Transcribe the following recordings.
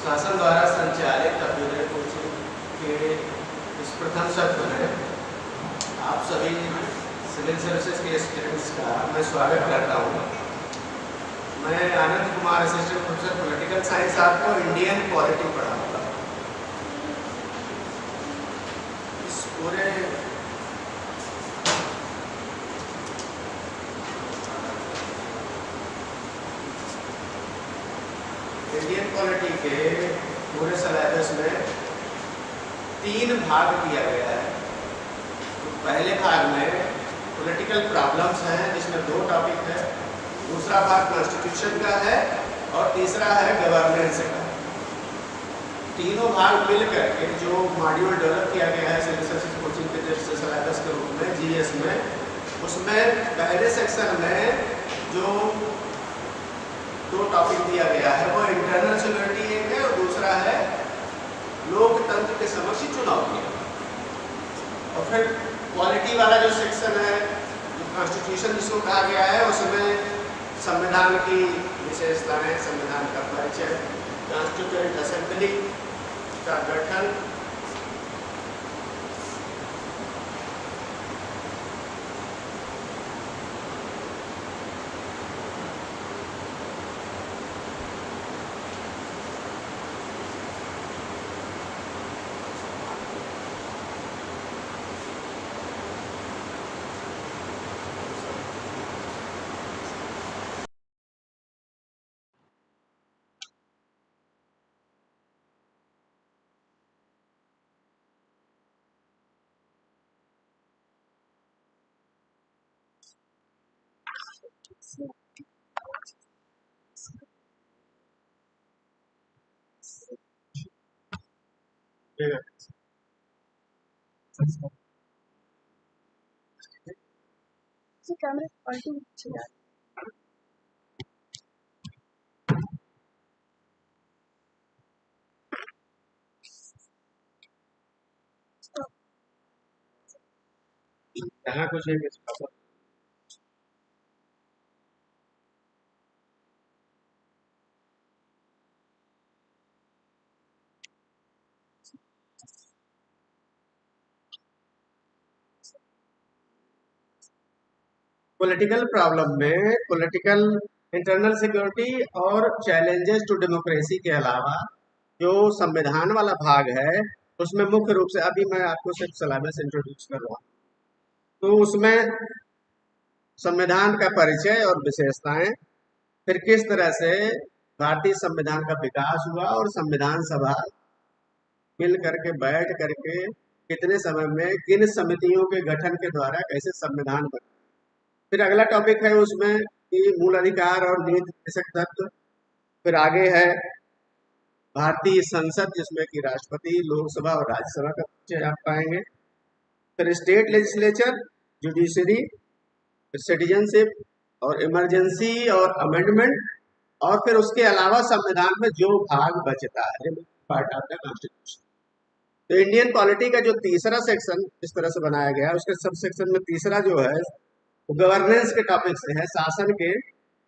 शासन द्वारा संचालित अभ्युदय कोचिंग के इस प्रथम सत्र में आप सभी सिविल सर्विसेज के स्टूडेंट्स का मैं स्वागत करता हूँ। मैं Anand Kumar, assistant professor political science, आपको इंडियन पॉलिटी पढ़ाऊंगा। इस पूरे इंडियन पॉलिटी के पूरे सिलेबस में 3 भाग किया गया है। तो पहले भाग में पॉलिटिकल प्रॉब्लम्स हैं, जिसमें 2 टॉपिक है। दूसरा भाग कॉन्स्टिट्यूशन का है और तीसरा है गवर्नेंस का। तीनों भाग मिलकर के जो मॉड्यूल डेवलप किया गया है सिविल सर्विसेज कोचिंग के जैसे सिलेबस के रूप में जीएस में, उसमें पहले सेक्शन में जो 2 टॉपिक दिया गया है वो इंटरनल सिक्योरिटी एक है और दूसरा है लोकतंत्र के समक्ष चुनाव किया। और फिर पॉलिटी वाला जो सेक्शन है, जो कॉन्स्टिट्यूशन जिसको कहा गया है, उसमें संविधान की विशेषताएं, संविधान का परिचय, कॉन्स्टिट्यूएंट असेंबली का गठन, कैमरे क्वालिटी अच्छी है। यहाँ कुछ है इसका पॉलिटिकल प्रॉब्लम में पॉलिटिकल इंटरनल सिक्योरिटी और चैलेंजेस टू डेमोक्रेसी के अलावा जो संविधान वाला भाग है उसमें मुख्य रूप से अभी मैं आपको सिर्फ सिलेबस इंट्रोड्यूस कर रहा हूँ। तो उसमें संविधान का परिचय और विशेषताएं, फिर किस तरह से भारतीय संविधान का विकास हुआ और संविधान सभा मिल करके बैठ करके कितने समय में किन समितियों के गठन के द्वारा कैसे संविधान बना। फिर अगला टॉपिक है उसमें कि मूल अधिकार और नीति निर्देशक तत्व। फिर आगे है भारतीय संसद जिसमें कि राष्ट्रपति, लोकसभा और राज्यसभा का परिचय आप पाएंगे। फिर स्टेट लेजिस्लेचर, जुडिशरी, सिटीजनशिप और इमरजेंसी और अमेंडमेंट, और फिर उसके अलावा संविधान में जो भाग बचता है पार्ट ऑफ द कॉन्स्टिट्यूशन। तो इंडियन पॉलिटी का जो तीसरा सेक्शन इस तरह से बनाया गया है, उसके सब सेक्शन में तीसरा जो है वो गवर्नेंस के टॉपिक से है, शासन के,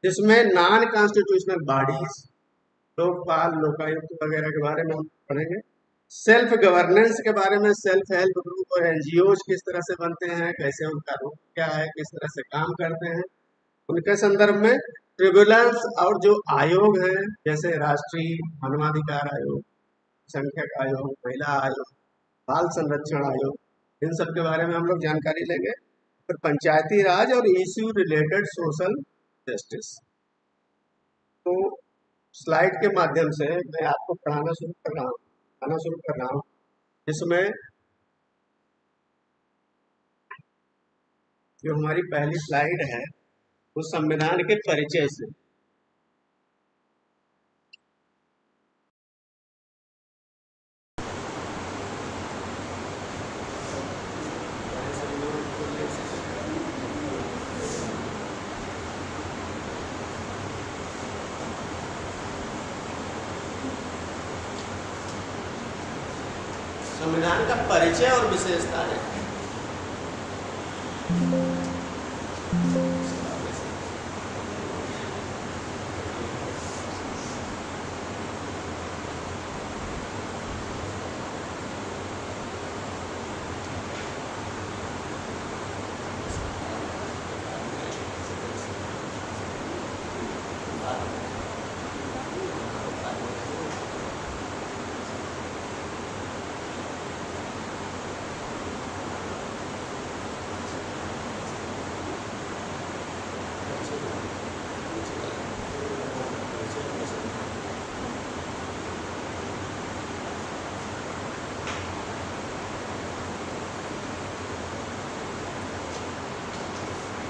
जिसमें non constitutional bodies, Lokpal, Lokayukta वगैरह के बारे में हम पढ़ेंगे। सेल्फ गवर्नेंस के बारे में, सेल्फ हेल्प ग्रुप और एनजीओज किस तरह से बनते हैं, कैसे उनका रोल क्या है, किस तरह से काम करते हैं, उनके संदर्भ में ट्रिब्यूनल्स और जो आयोग हैं जैसे राष्ट्रीय मानवाधिकार आयोग, संख्यक आयोग, महिला आयोग, बाल संरक्षण आयोग, इन सब के बारे में हम लोग जानकारी लेंगे। फिर पंचायती राज और इश्यू रिलेटेड सोशल जस्टिस। तो स्लाइड के माध्यम से मैं आपको पढ़ाना शुरू कर रहा हूँ जिसमें जो हमारी पहली स्लाइड है वो संविधान के परिचय से। संविधान का परिचय और विशेषता है।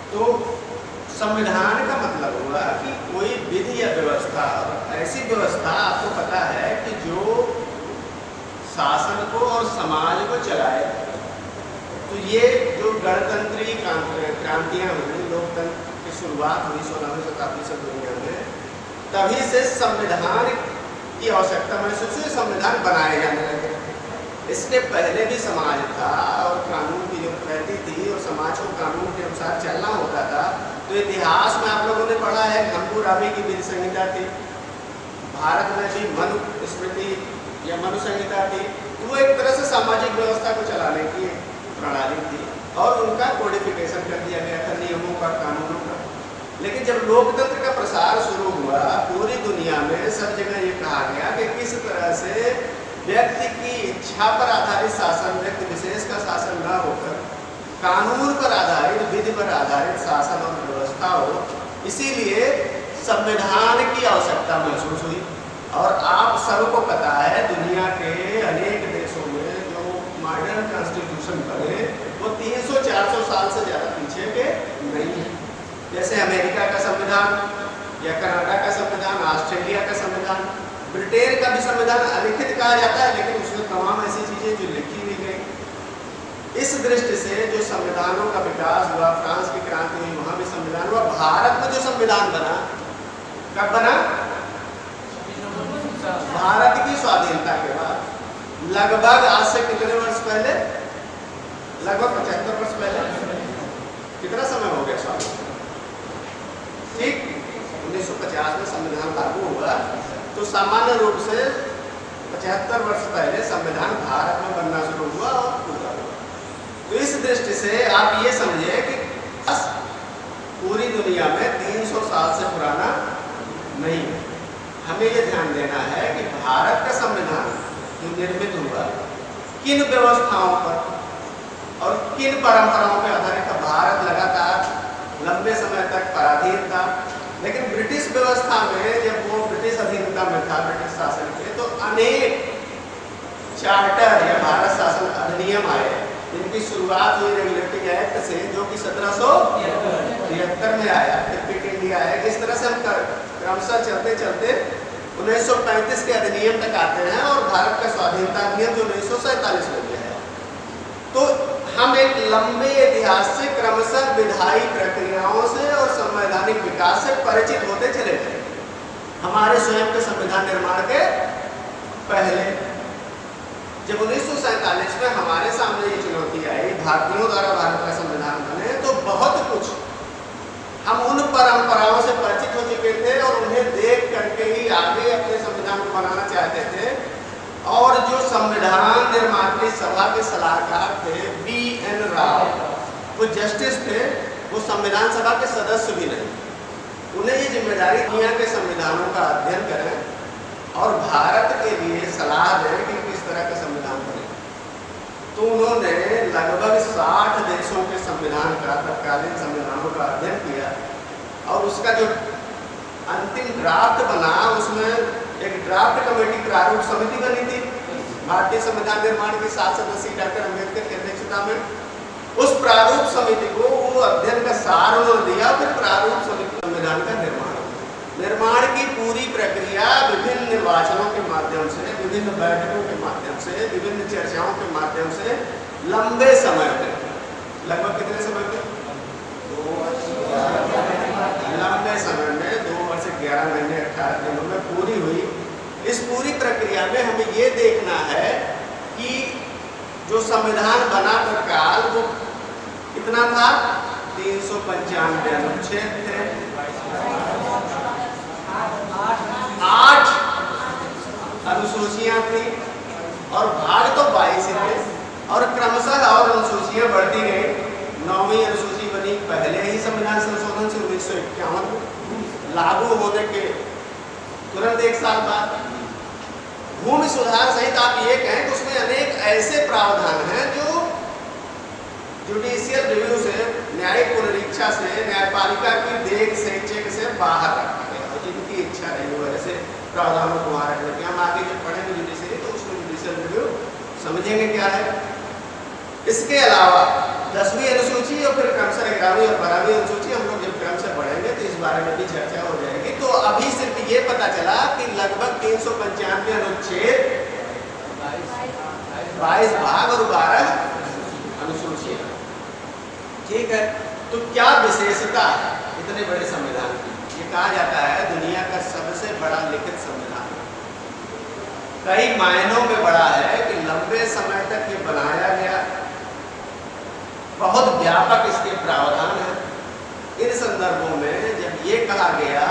तो संविधान का मतलब हुआ कि कोई विधि या व्यवस्था, ऐसी व्यवस्था आपको पता है कि जो शासन को और समाज को चलाए। तो ये जो गणतंत्री क्रांतियां हुई, लोकतंत्र की शुरुआत हुई 16वीं शताब्दी से दुनिया में, तभी से संविधान की आवश्यकता महसूस हुई, संविधान बनाए जाने लगे। इसके पहले भी समाज था और कानून की जरूरत रहती थी और समाज को कानून के अनुसार चलना होता था। तो इतिहास में आप लोगों ने पढ़ा है हम्पूराबी की विधि संहिता थी, भारत में भी मनु स्मृति या मनु संहिता थी। तो वो एक तरह से सामाजिक व्यवस्था को चलाने की प्रणाली थी और उनका कोडिफिकेशन कर दिया गया था, नियमों का, कानूनों का। लेकिन जब लोकतंत्र का प्रसार शुरू हुआ पूरी दुनिया में, सब जगह ये कहा गया कि किस तरह से व्यक्ति की इच्छा पर आधारित शासन, व्यक्ति विशेष का शासन न होकर कानून पर आधारित, विधि पर आधारित शासन और व्यवस्था हो। इसीलिए संविधान की आवश्यकता महसूस हुई। और आप सबको पता है दुनिया के अनेक देशों में जो मॉडर्न कॉन्स्टिट्यूशन बने वो 300-400 साल से ज़्यादा पीछे के नहीं है। जैसे अमेरिका का संविधान या कनाडा का संविधान, ऑस्ट्रेलिया का संविधान, ब्रिटेन का भी संविधान अलिखित कहा जाता है, लेकिन उसमें तमाम ऐसी चीजें जो लिखी भी गई। इस दृष्टि से जो संविधानों का विकास हुआ, फ्रांस की क्रांति हुई, वहां भी संविधान हुआ। भारत में जो संविधान बना, कब बना? भारत की स्वाधीनता के बाद, लगभग आज से कितने वर्ष पहले? लगभग 75 वर्ष पहले। कितना समय हो गया स्वाधीनता? ठीक 1950 में संविधान लागू हुआ, तो सामान्य रूप से 75 वर्ष पहले संविधान भारत में बनना शुरू हुआ और पूरा हुआ। तो इस दृष्टि से आप ये समझे कि पूरी दुनिया में 300 साल से पुराना नहीं है। हमें ये ध्यान देना है कि भारत का संविधान जो निर्मित हुआ, किन व्यवस्थाओं पर और किन परंपराओं पर आधारित था। भारत लगातार लंबे समय तक पराधीन था, लेकिन ब्रिटिश व्यवस्था में जब वो ब्रिटिश अधीनता में था, ब्रिटिश शासन के, तो अनेक चार्टर या भारत शासन अधिनियम आए, जिनकी शुरुआत हुई रेगुलेटिंग एक्ट से, जो कि 1773 में आया, फिट इंडिया एक्ट। इस तरह से हम क्रमशः चलते चलते 1935 के अधिनियम तक आते हैं और भारत का स्वाधीनता अधिनियम जो 1947 में दिया है। तो हम एक लंबे इतिहास से क्रमशः विधायी प्रक्रियाओं से और संवैधानिक विकास से परिचित होते चले गए। हमारे स्वयं के संविधान निर्माण के पहले जब 1947 में हमारे सामने ये चुनौती आई, भारतीयों द्वारा भारत का संविधान बने, तो बहुत कुछ हम उन परंपराओं से परिचित हो चुके थे और उन्हें देख करके ही आगे अपने संविधान को बनाना चाहते थे। और जो संविधान निर्मात्री सभा के सलाहकार थे B.N. राव, वो जस्टिस थे, वो संविधान सभा के सदस्य भी नहीं। उन्हें ये जिम्मेदारी दुनिया के संविधानों का अध्ययन करें और भारत के लिए सलाह दें कि किस तरह का संविधान बने। तो उन्होंने लगभग 60 देशों के संविधान का, तत्कालीन संविधानों का अध्ययन किया और उसका जो अंतिम ड्राफ्ट बना, उसमें एक ड्राफ्ट कमेटी प्रारूप समिति बनी थी भारतीय संविधान निर्माण की 7 सदस्यीय डॉक्टर अम्बेडकर की अध्यक्षता में। उस प्रारूप समिति को वो अध्ययन का सार उन्होंने दिया, फिर प्रारूप समिति संविधान का निर्माण की पूरी प्रक्रिया विभिन्न निर्वाचनों के माध्यम से, विभिन्न बैठकों के माध्यम से, विभिन्न चर्चाओं के माध्यम से लंबे समय में, लगभग कितने समय में? 2 वर्ष, लंबे समय में 2 वर्ष 11 महीने 18 दिनों में पूरी हुई। इस पूरी प्रक्रिया में हमें ये देखना है कि जो संविधान बना तत्काल वो कितना था? 395 अनुच्छेद थे, 8 अनुसूचियां थी और भाग तो 22 थे और क्रमशः और अनुसूचियां बढ़ती गई। 9वीं अनुसूची बनी पहले ही संविधान संशोधन से 1951 लागू होने के तुरंत 1 साल बाद। भूमि सुधार सहित आप ये कहें कि उसमें अनेक ऐसे प्रावधान हैं जो जुडिशियल रिव्यू से, न्यायिक पुनरीक्षा से, न्यायपालिका की देख से, चेक से बाहर रखा गया और जिनकी इच्छा नहीं हो ऐसे प्रावधानों को वहां रखने की। हम आगे जब पढ़ेंगे जुडिशरी तो उसमें जुडिशियल रिव्यू समझेंगे क्या है। इसके अलावा 10वीं अनुसूची और फिर क्रमशः 11वीं और 12वीं अनुसूची हम लोग जब क्रम से पढ़ेंगे तो इस बारे में भी चर्चा हो जाएगी। तो अभी सिर्फ ये पता चला कि लगभग 395 अनुच्छेद, 22 भाग और 12 अनुसूचियां। ठीक है, तो क्या विशेषता है इतने बड़े संविधान की? ये कहा जाता है दुनिया का सबसे बड़ा लिखित संविधान। कई मायनों में बड़ा है कि लंबे समय तक ये बनाया गया, बहुत व्यापक इसके प्रावधान हैं। इन संदर्भों में जब ये कहा गया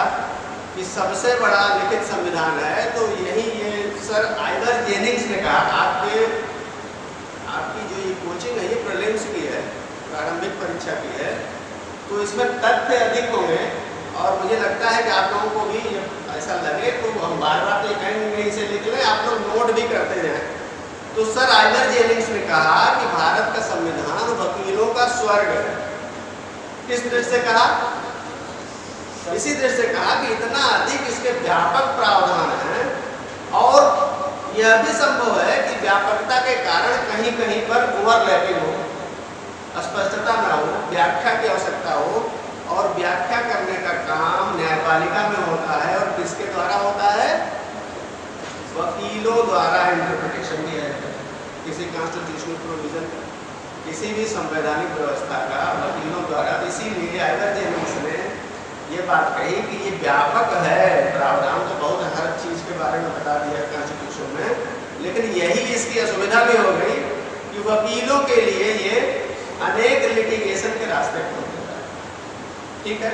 कि सबसे बड़ा लिखित संविधान है, तो यही ये सर आइवर जेनिंग्स ने कहा, आपकी जो ये कोचिंग है ये प्रीलिम्स की है, प्रारंभिक परीक्षा की है, तो इसमें तथ्य अधिक होंगे और मुझे लगता है कि आप लोगों को भी जब ऐसा लगे तो हम बार बार तो कहेंगे इसे लिख लें, आप लोग नोट भी करते जाएं। तो सर आइवर जेनिंग्स ने कहा कि भारत का संविधान वकीलों का स्वर्ग है। किस दृष्टि से कहा? इसी दृष्टि से कहा कि इतना अधिक इसके व्यापक प्रावधान हैं और यह भी संभव है कि व्यापकता के कारण कहीं कहीं पर ओवरलैपिंग हो, स्पष्टता ना हो, व्याख्या की आवश्यकता हो, और व्याख्या करने का काम न्यायपालिका में होता है और किसके द्वारा होता है? वकीलों द्वारा इंटरप्रिटेशन किया जाता है किसी कॉन्स्टिट्यूशनल प्रोविजन का। किसी भी संवैधानिक व्यवस्था का वकीलों द्वारा, इसीलिए आइवर जेनिंग्स ने ये बात कही कि ये व्यापक है, प्रावधान तो बहुत हर चीज़ के बारे में बता दिया कॉन्स्टिट्यूशन में, लेकिन यही इसकी असुविधा भी हो गई कि वकीलों के लिए ये अनेक लिटिगेशन के रास्ते खोल देता है। ठीक है,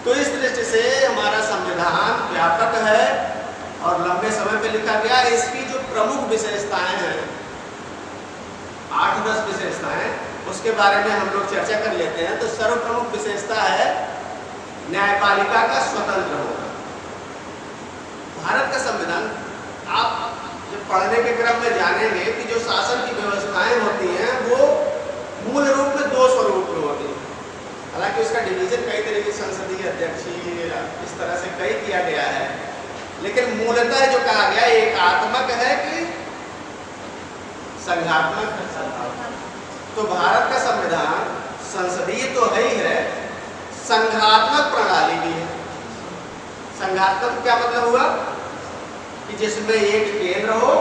तो इस दृष्टि से हमारा संविधान व्यापक है और लंबे समय पे लिखा गया। इसकी जो प्रमुख विशेषताएं हैं, 8-10 विशेषताएं, उसके बारे में हम लोग चर्चा कर लेते हैं। तो सर्वप्रमुख विशेषता है न्यायपालिका का स्वतंत्र होना। भारत का संविधान आप जब पढ़ने के क्रम में जानेंगे कि जो शासन की व्यवस्थाएं होती हैं वो मूल रूप में 2 स्वरूप में होती हैं। हालांकि उसका डिवीजन कई तरीके से संसदीय, अध्यक्षीय, इस तरह से कई किया गया है, लेकिन मूलतः जो कहा गया एकात्मक है कि संघात्मक। तो भारत का संविधान संसदीय तो है ही है, संघात्मक प्रणाली भी है। संघात्मक क्या मतलब हुआ कि जिसमें एक केंद्र हो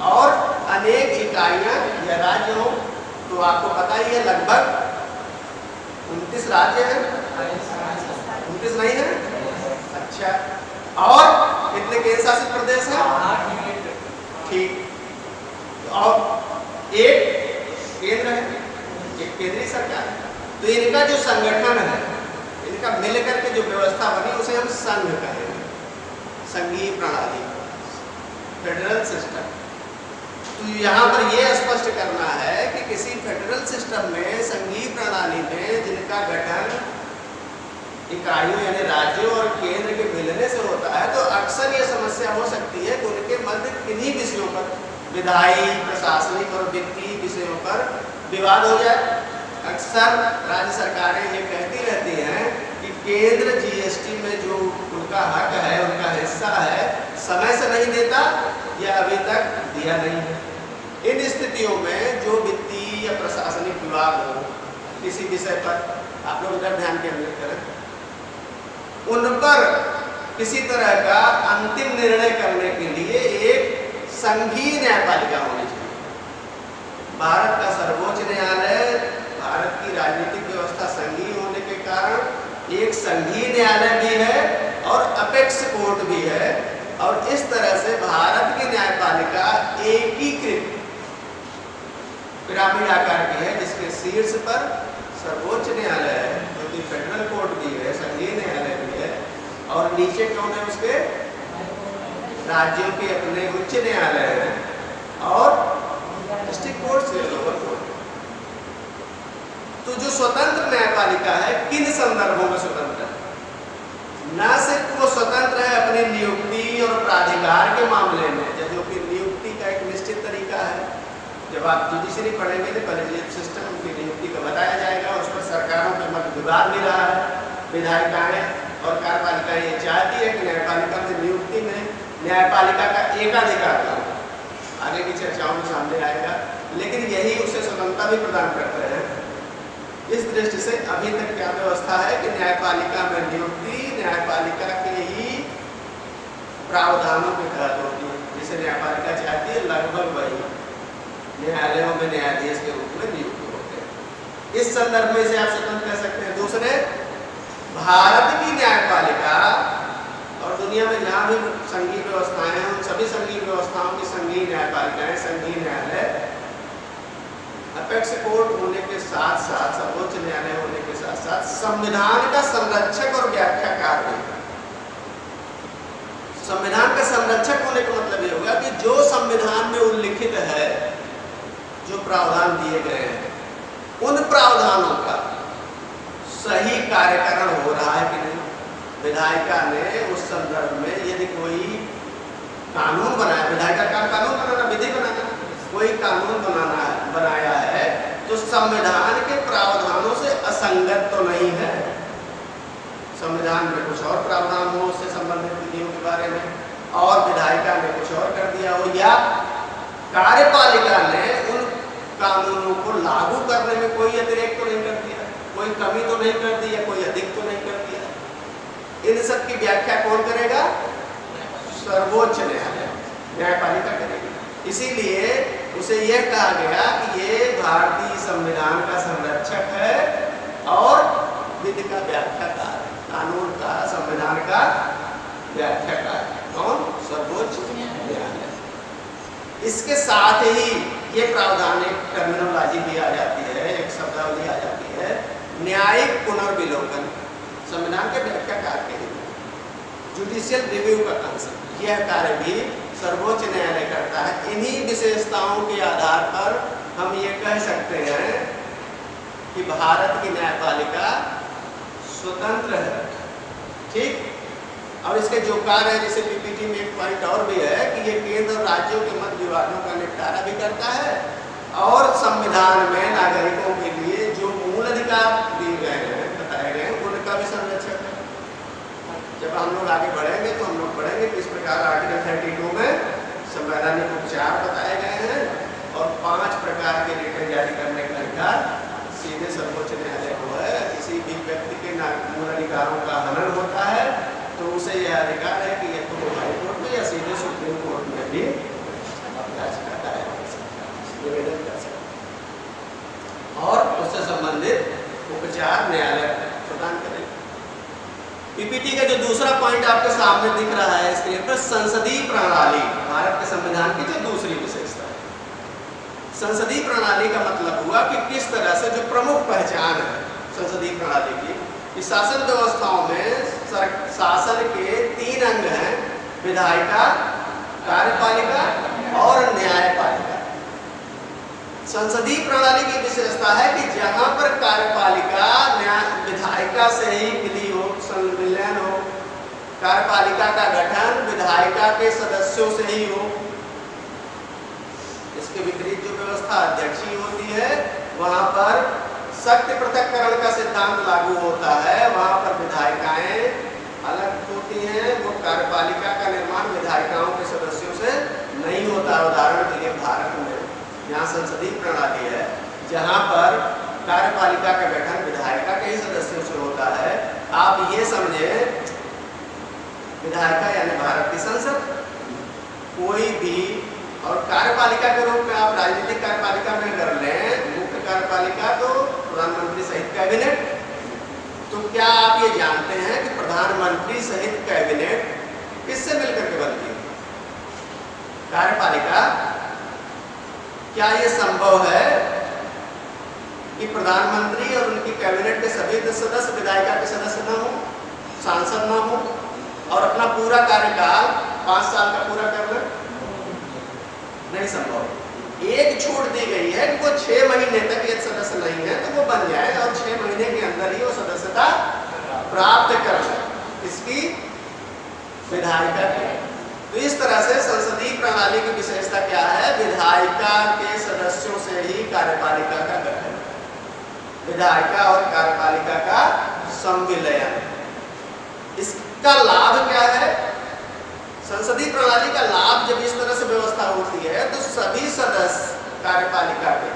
और अनेक इकाइयां या राज्य हो। तो आपको पता ही है लगभग 29 राज्य हैं, 29 नहीं है? अच्छा, और कितने केंद्र शासित प्रदेश हैं? ठीक, और एक केंद्र है, एक केंद्रीय सरकार है। तो इनका जो संगठन है, इनका मिलकर के जो व्यवस्था बनी उसे हम संघ कहेंगे, संघीय प्रणाली, फेडरल सिस्टम। तो यहाँ पर यह स्पष्ट करना है कि किसी फेडरल सिस्टम में, संघीय प्रणाली में जिनका गठन इकाइयों यानी राज्यों और केंद्र के मिलने से होता है, तो अक्सर ये समस्या हो सकती है कि उनके मध्य किन्हीं विषयों पर, विधायी, प्रशासनिक और वित्तीय विषयों पर विवाद हो जाए। अक्सर राज्य सरकारें ये कहती रहती हैं कि केंद्र जीएसटी में जो उनका हक है, उनका हिस्सा है, समय से नहीं देता या अभी तक दिया नहीं है। इन स्थितियों में जो वित्तीय या प्रशासनिक विवाद हो किसी विषय पर, आप लोग इधर ध्यान केंद्रित करें, उन पर किसी तरह का अंतिम निर्णय करने के लिए एक संघीय न्यायपालिका होनी चाहिए। भारत का सर्वोच्च न्यायालय, भारत की राजनीतिक व्यवस्था संघीय होने के कारण एक संघीय न्यायालय भी है और अपेक्स कोर्ट भी है, और इस तरह से भारत की न्यायपालिका एकीकृत पिरामिड आकार की है, जिसके शीर्ष पर सर्वोच्च न्यायालय है, जो कि फेडरल कोर्ट भी है, संघीय न्यायालय भी है, और नीचे कौन है उसके? राज्यों के अपने उच्च न्यायालय हैं और डिस्ट्रिक्ट कोर्ट से लोअर कोर्ट। तो जो स्वतंत्र न्यायपालिका है, किन संदर्भों में स्वतंत्र है? न सिर्फ वो स्वतंत्र है अपनी नियुक्ति और प्राधिकार के मामले में, जो कि नियुक्ति का एक निश्चित तरीका है। जब आप जुडिशरी पढ़ेंगे तो कॉलेजिएट सिस्टम की नियुक्ति का बताया जाएगा, उस पर सरकारों के मध्य विवाद भी रहा है। विधायिकाएं और कार्यपालिकाएं ये चाहती है कि न्यायपालिका में नियुक्ति में न्यायपालिका का एकाधिकार हो, आगे की चर्चाओं में सामने आएगा, लेकिन यही उसे स्वतंत्रता भी प्रदान करते हैं। इस दृष्टि से अभी तक क्या व्यवस्था है कि न्यायपालिका में नियुक्ति न्यायपालिका के ही प्रावधानों के तहत होती है। जिसे न्यायपालिका चाहती है लगभग वही न्यायालयों में न्यायाधीश के रूप में नियुक्त होते हैं। इस संदर्भ में इसे आप स्वतंत्र कह सकते हैं। दूसरे, भारत की न्यायपालिका और दुनिया में जहाँ भी संघीय व्यवस्थाएं हैं, उन सभी संघीय व्यवस्थाओं की संघीय न्यायपालिकाएं, संघीय न्यायालय अपेक्स कोर्ट होने के साथ साथ, सर्वोच्च न्यायालय होने के साथ साथ संविधान का संरक्षक और व्याख्याकार भी। संविधान का संरक्षक होने का मतलब ये होगा कि जो संविधान में उल्लिखित है, जो प्रावधान दिए गए हैं, उन प्रावधानों का सही कार्यकरण हो रहा है कि नहीं। विधायिका ने उस संदर्भ में यदि कोई कानून बनाया, विधायिका का कानून बनाना, विधि बनाना, कोई कानून बनाया है तो संविधान के प्रावधानों से असंगत तो नहीं है। संविधान में कुछ और प्रावधान हो उससे संबंधित विधियों के बारे में, और विधायिका ने कुछ और कर दिया हो, या कार्यपालिका ने उन कानूनों को लागू करने में कोई अतिरेक तो नहीं कर दिया, कोई कमी तो नहीं कर दी, या कोई अधिक तो नहीं कर दिया। इन सब की व्याख्या कौन करेगा? सर्वोच्च न्यायालय, न्यायपालिका करेगी। इसीलिए उसे यह कहा गया कि ये भारतीय संविधान का संरक्षक है और विधि का व्याख्याकार है, कानून का, संविधान का व्याख्याकार है। कौन? सर्वोच्च न्यायालय। इसके साथ ही ये प्रावधान, एक टर्मिनोलॉजी भी आ जाती है, एक शब्दावली आ जाती है, न्यायिक पुनर्विलोकन, संविधान के व्याख्याकार के लिए जुडिशियल रिव्यू का कंसेप्ट, यह कार्य भी सर्वोच्च न्यायालय करता है। इन्हीं विशेषताओं के आधार पर हम ये कह सकते हैं कि भारत की न्यायपालिका स्वतंत्र है। ठीक। और इसके जो कार्य है, जैसे पीपीटी में एक पॉइंट और भी है कि ये केंद्र और राज्यों के मध्य विवादों का निपटारा भी करता है और संविधान में नागरिकों के लिए जो मूल अधिकार दिए गए हैं, बताए गए हैं, उनका भी संरक्षण है। जब हम लोग आगे बढ़ेंगे तो हम लोग पढ़ेंगे किस प्रकार आर्टिकल 32 में संवैधानिक उपचार बताए गए हैं और 5 प्रकार के रिटें जारी करने का अधिकार सीधे सर्वोच्च न्यायालय को है। किसी भी व्यक्ति के मूल अधिकारों का हनन होता है तो उसे यह अधिकार है कि यह तो हाईकोर्ट में या सीधे सुप्रीम कोर्ट में भी याचिका दायर कर सकता है, निवेदन कर सकता है और उससे संबंधित उपचार न्यायालय प्रदान करेगा। पीपीटी का जो दूसरा पॉइंट आपके सामने दिख रहा है स्क्रीन पर, संसदीय प्रणाली, भारत के संविधान की जो दूसरी विशेषता है। संसदीय प्रणाली का मतलब हुआ कि किस तरह से जो प्रमुख पहचान है संसदीय प्रणाली की, इस शासन व्यवस्थाओं में शासन के 3 अंग हैं, विधायिका, कार्यपालिका और न्यायपालिका। संसदीय प्रणाली की विशेषता है कि जहां पर कार्यपालिका विधायिका से ही मिली हो, संविलियन हो, कार्यपालिका का गठन विधायिका के सदस्यों से ही हो, इसके विपरीत जो व्यवस्था अध्यक्षीय होती है वहां पर शक्ति पृथक्करण का सिद्धांत लागू होता है, वहां पर विधायिकाएं अलग होती हैं, वो कार्यपालिका का निर्माण विधायिकाओं के सदस्यों से नहीं होता। उदाहरण के लिए भारत में यहाँ संसदीय प्रणाली है जहाँ पर कार्यपालिका का गठन विधायिका के ही सदस्यों से होता है। आप ये समझे, विधायिका यानी भारत की संसद, कोई भी, और कार्यपालिका के रूप में आप राजनीतिक कार्यपालिका में कर लें, मुख्य कार्यपालिका तो प्रधानमंत्री सहित कैबिनेट। तो क्या आप ये जानते हैं कि प्रधानमंत्री सहित कैबिनेट किससे मिलकर के बनती है? कार्यपालिका। क्या ये संभव है कि प्रधानमंत्री और उनकी कैबिनेट के सभी सदस्य विधायिका के सदस्य न हो, सांसद न हो और अपना पूरा कार्यकाल 5 साल का पूरा कर ले? नहीं संभव। एक छूट दी गई है कि वो 6 महीने तक यदि सदस्य नहीं है तो वो बन जाए और 6 महीने के अंदर ही वो सदस्यता प्राप्त कर जाए इसकी विधायिका की। तो इस तरह से संसदीय प्रणाली की विशेषता क्या है? विधायिका के सदस्यों से ही कार्यपालिका का गठन, विधायिका और कार्यपालिका का संविलयन। इसका लाभ क्या है? संसदीय प्रणाली का लाभ, जब इस तरह से व्यवस्था होती है तो सभी सदस्य कार्यपालिका के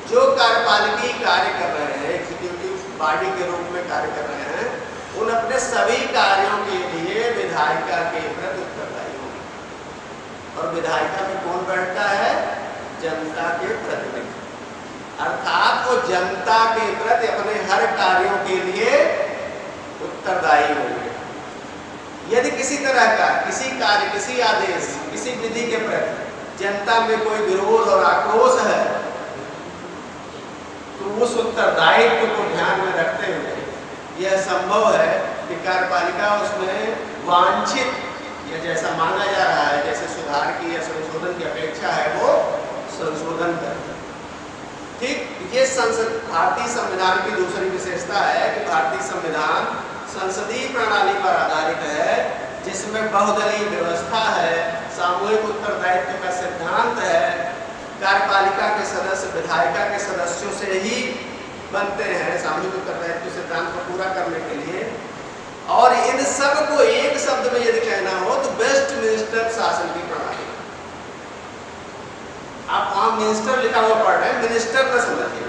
जो कार्यपालिकी कार्य कर रहे हैं, एग्जीक्यूटिव बॉडी के रूप में कार्य कर रहे हैं, उन अपने सभी कार्यों के लिए विधायिका के प्रति उत्तरदायी होंगे। और विधायिका में कौन बैठता है? जनता के प्रतिनिधि, अर्थात वो जनता के प्रति अपने हर कार्यों के लिए उत्तरदायी होंगे। यदि किसी तरह का किसी कार्य, किसी आदेश, किसी विधि के प्रति जनता में कोई विरोध और आक्रोश है तो उस उत्तरदायित्व को ध्यान में रखते हुए यह संभव है कि कार्यपालिका उसमें वांछित या जैसा माना जा रहा है, जैसे सुधार की या संशोधन की अपेक्षा है, वो संशोधन करे। ठीक, ये भारतीय संविधान की दूसरी विशेषता है कि भारतीय संविधान संसदीय प्रणाली पर आधारित है, जिसमें बहुदलीय व्यवस्था है, सामूहिक उत्तरदायित्व का सिद्धांत है, कार्यपालिका के सदस्य विधायिका के सदस्यों से ही बनते हैं सामूहिक उत्तरदायित्व सिद्धांत को पूरा करने के लिए। और इन सब को एक शब्द में यदि कहना हो तो वेस्टमिंस्टर शासन की प्रणाली। आप वहां मिनिस्टर लिखा हुआ पढ़ रहे हैं, मिनिस्टर न समझिए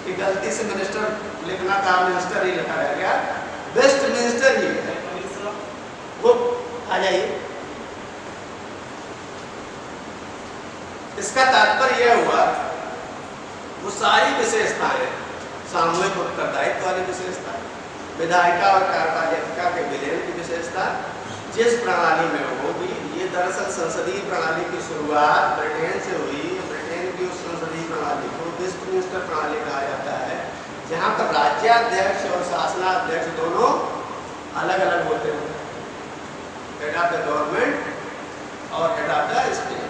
कि गलती से मिनिस्टर लिखना था, मिनिस्टर ही लिखा रह गया, वेस्टमिंस्टर ही है। वो आ जाइए, इसका तात्पर्य यह हुआ वो सारी विशेषताएं, सामूहिक उत्तरदायित्व वाली विशेषता, विधायिका और कार्यपालिका के विलयन की विशेषता जिस प्रणाली में होगी, ये दरअसल संसदीय प्रणाली की शुरुआत ब्रिटेन से हुई। ब्रिटेन की उस संसदीय प्रणाली को वेस्टमिंस्टर प्रणाली कहा जाता है, जहाँ पर राज्याध्यक्ष और शासनाध्यक्ष दोनों अलग अलग होते हैं, हेड ऑफ द गवर्नमेंट और हेड ऑफ द स्टेट।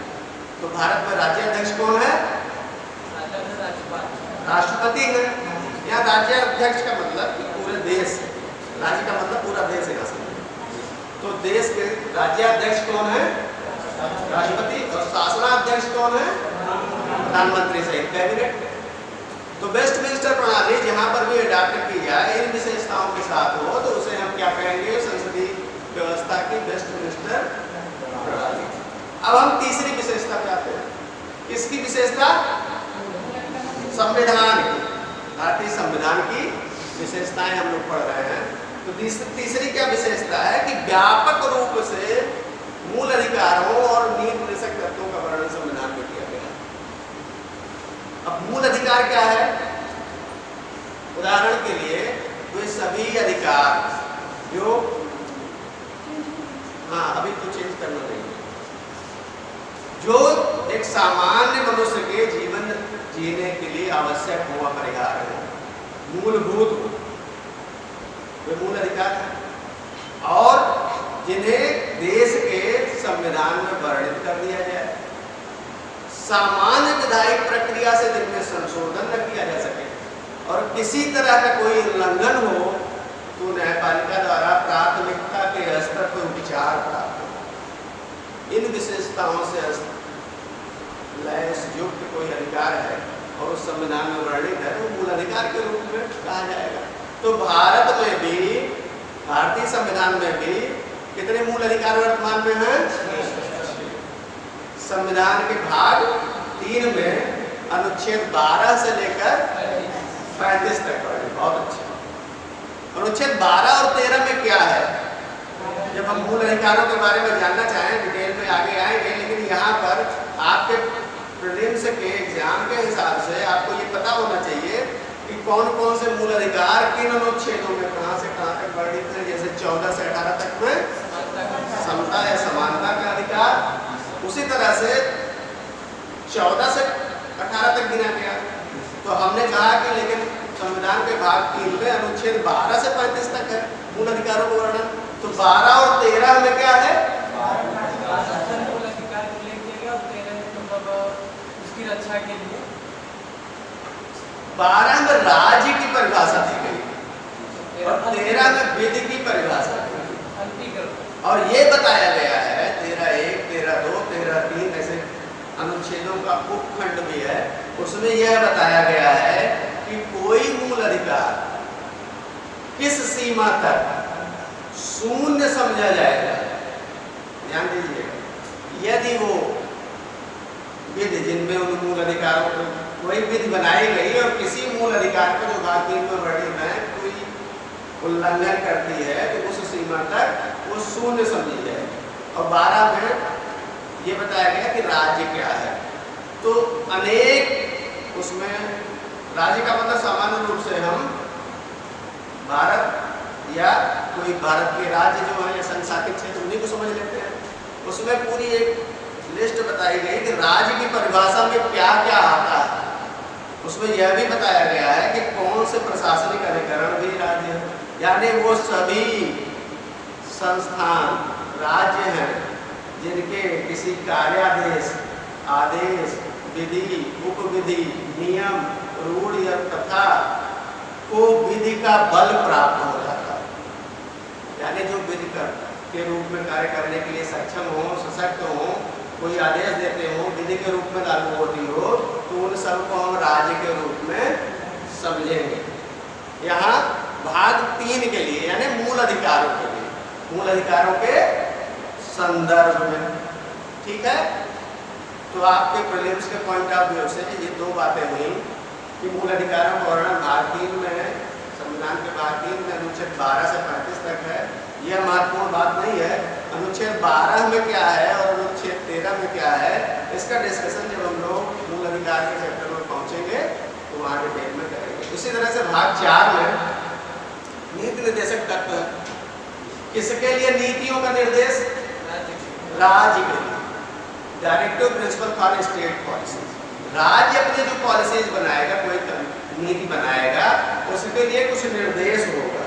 तो भारत में राज्याध्यक्ष कौन है? राष्ट्रपति है। यहाँ राज्याध्यक्ष का मतलब कि पूरे देश, राज्य का मतलब पूरा देश है असली। तो देश के राज्याध्यक्ष कौन है? राष्ट्रपति। और शासनाध्यक्ष कौन है? प्रधानमंत्री सहित कैबिनेट। तो वेस्टमिंस्टर प्रणाली जहाँ पर भी अडॉप्ट की जाए इन विशेषताओं के साथ हो, तो उसे हम क्या कहेंगे? संसदीय व्यवस्था की वेस्टमिंस्टर प्रणाली। अब हम तीसरी विशेषता पे आते हैं। किसकी विशेषता? संविधान की, भारतीय संविधान की विशेषताएं हम लोग पढ़ रहे हैं। तो तीसरी क्या विशेषता है कि व्यापक रूप से मूल अधिकारों और नीति निर्देशक तत्वों का वर्णन संविधान में किया गया है। अब मूल अधिकार क्या है? उदाहरण के लिए वे सभी अधिकार जो, हाँ अभी तो चेंज करना नहीं, जो एक सामान्य मनुष्य के जीवन जीने के लिए आवश्यक हो, अपरिहार्य हो, मूलभूत हो, वे मूल अधिकार है और जिन्हें देश के संविधान में वर्णित कर दिया जाए। सामान्य विधायिक प्रक्रिया से जिनमें संशोधन न किया जा सके और किसी तरह का कोई उल्लंघन हो तो न्यायपालिका द्वारा प्राथमिकता के स्तर पर विचार प्राप्त हो। इन विशेषताओं से लैस युक्त कोई अधिकार है और उस संविधान में वर्णित है तो मूल अधिकार के रूप में कहा जाएगा। तो भारत में भी, भारतीय संविधान में भी कितने मूल अधिकार वर्तमान में हैं? संविधान के भाग 3 में अनुच्छेद 12 से लेकर 35 तक पढ़े, बहुत अच्छा। अनुच्छेद 12 और 13 में क्या है? जब हम मूल अधिकारों के बारे में जानना चाहें डिटेल में आगे आएंगे, लेकिन यहाँ पर आपके प्रीलिम्स के एग्जाम के हिसाब से आपको ये पता होना चाहिए कि कौन कौन से मूल अधिकार किन अनुच्छेदों में कहाँ से कहाँ तक वर्णित है। जैसे 14 से 18 तक में समता या समानता का अधिकार, उसी तरह से 14 से 18 तक गिना गया। तो हमने कहा कि लेकिन संविधान के भाग 3 में अनुच्छेद 12 से 35 तक है मूल अधिकारों को वर्णन। तो 12 और 13 में क्या है? उसकी रक्षा के लिए 12 में राज्य की परिभाषा दी गई और 13 में विधि की परिभाषा दी गई। और ये बताया गया है 13(1), 13(2), 13(3) ऐसे अनुच्छेदों का उपखंड भी है, उसमें यह बताया गया है कि कोई मूल अधिकार किस सीमा तक शून्य समझा जाएगा। ध्यान दीजिएगा, यदि वो विधि जिनमें उन मूल अधिकारों को कोई विधि बनाई गई और किसी मूल अधिकार को जो भाग 3 में वर्णित है कोई उल्लंघन करती है तो उस सीमा तक वो शून्य समझी जाएगी। और 12 में ये बताया गया कि राज्य क्या है। तो अनेक उसमें राज्य का मतलब सामान्य रूप से हम भारत या कोई भारत के राज्य जो है या संशासित क्षेत्र उन्हीं को समझ लेते हैं। उसमें पूरी एक लिस्ट बताई गई कि राज्य की परिभाषा में क्या क्या आता है। उसमें यह भी बताया गया है कि कौन से प्रशासनिक अधिकरण भी राज्य है, यानी वो सभी संस्थान राज्य हैं जिनके किसी कार्यादेश, आदेश, विधि, उपविधि, नियम, रूढ़ या तथा को विधि का बल प्राप्त हो जाता है। यानी जो विधि के रूप में कार्य करने के लिए सक्षम हो, सशक्त हो, कोई आदेश देते हो, विधि के रूप में लागू होती हो, तो उन सबको हम राज्य के रूप में समझेंगे। यहाँ भाग 3 के लिए यानी मूल अधिकारों के लिए, मूल अधिकारों के संदर्भ में, ठीक है। तो आपके प्रीलिम्स के पॉइंट ऑफ व्यू से ये दो बातें हुई कि मूल अधिकारों का वर्णन भाग 3 में है, संविधान के भाग 3 में अनुच्छेद 12 से 35 तक है। यह महत्वपूर्ण बात नहीं है, अनुच्छेद 12 में क्या है और अनुच्छेद 13 में क्या है, इसका डिस्कशन जब हम लोग मूल अधिकार के चैप्टर में पहुंचेंगे तो वहाँ डिटेल में करेंगे। इसी तरह से भाग 4 में नीति निर्देशक तत्व है। किसके लिए नीतियों का निर्देश? राज्य के लिए, directive principle for state policy. राज्य अपनी जो पॉलिसीज बनाएगा, कोई नीति बनाएगा, उसके लिए कुछ निर्देश होगा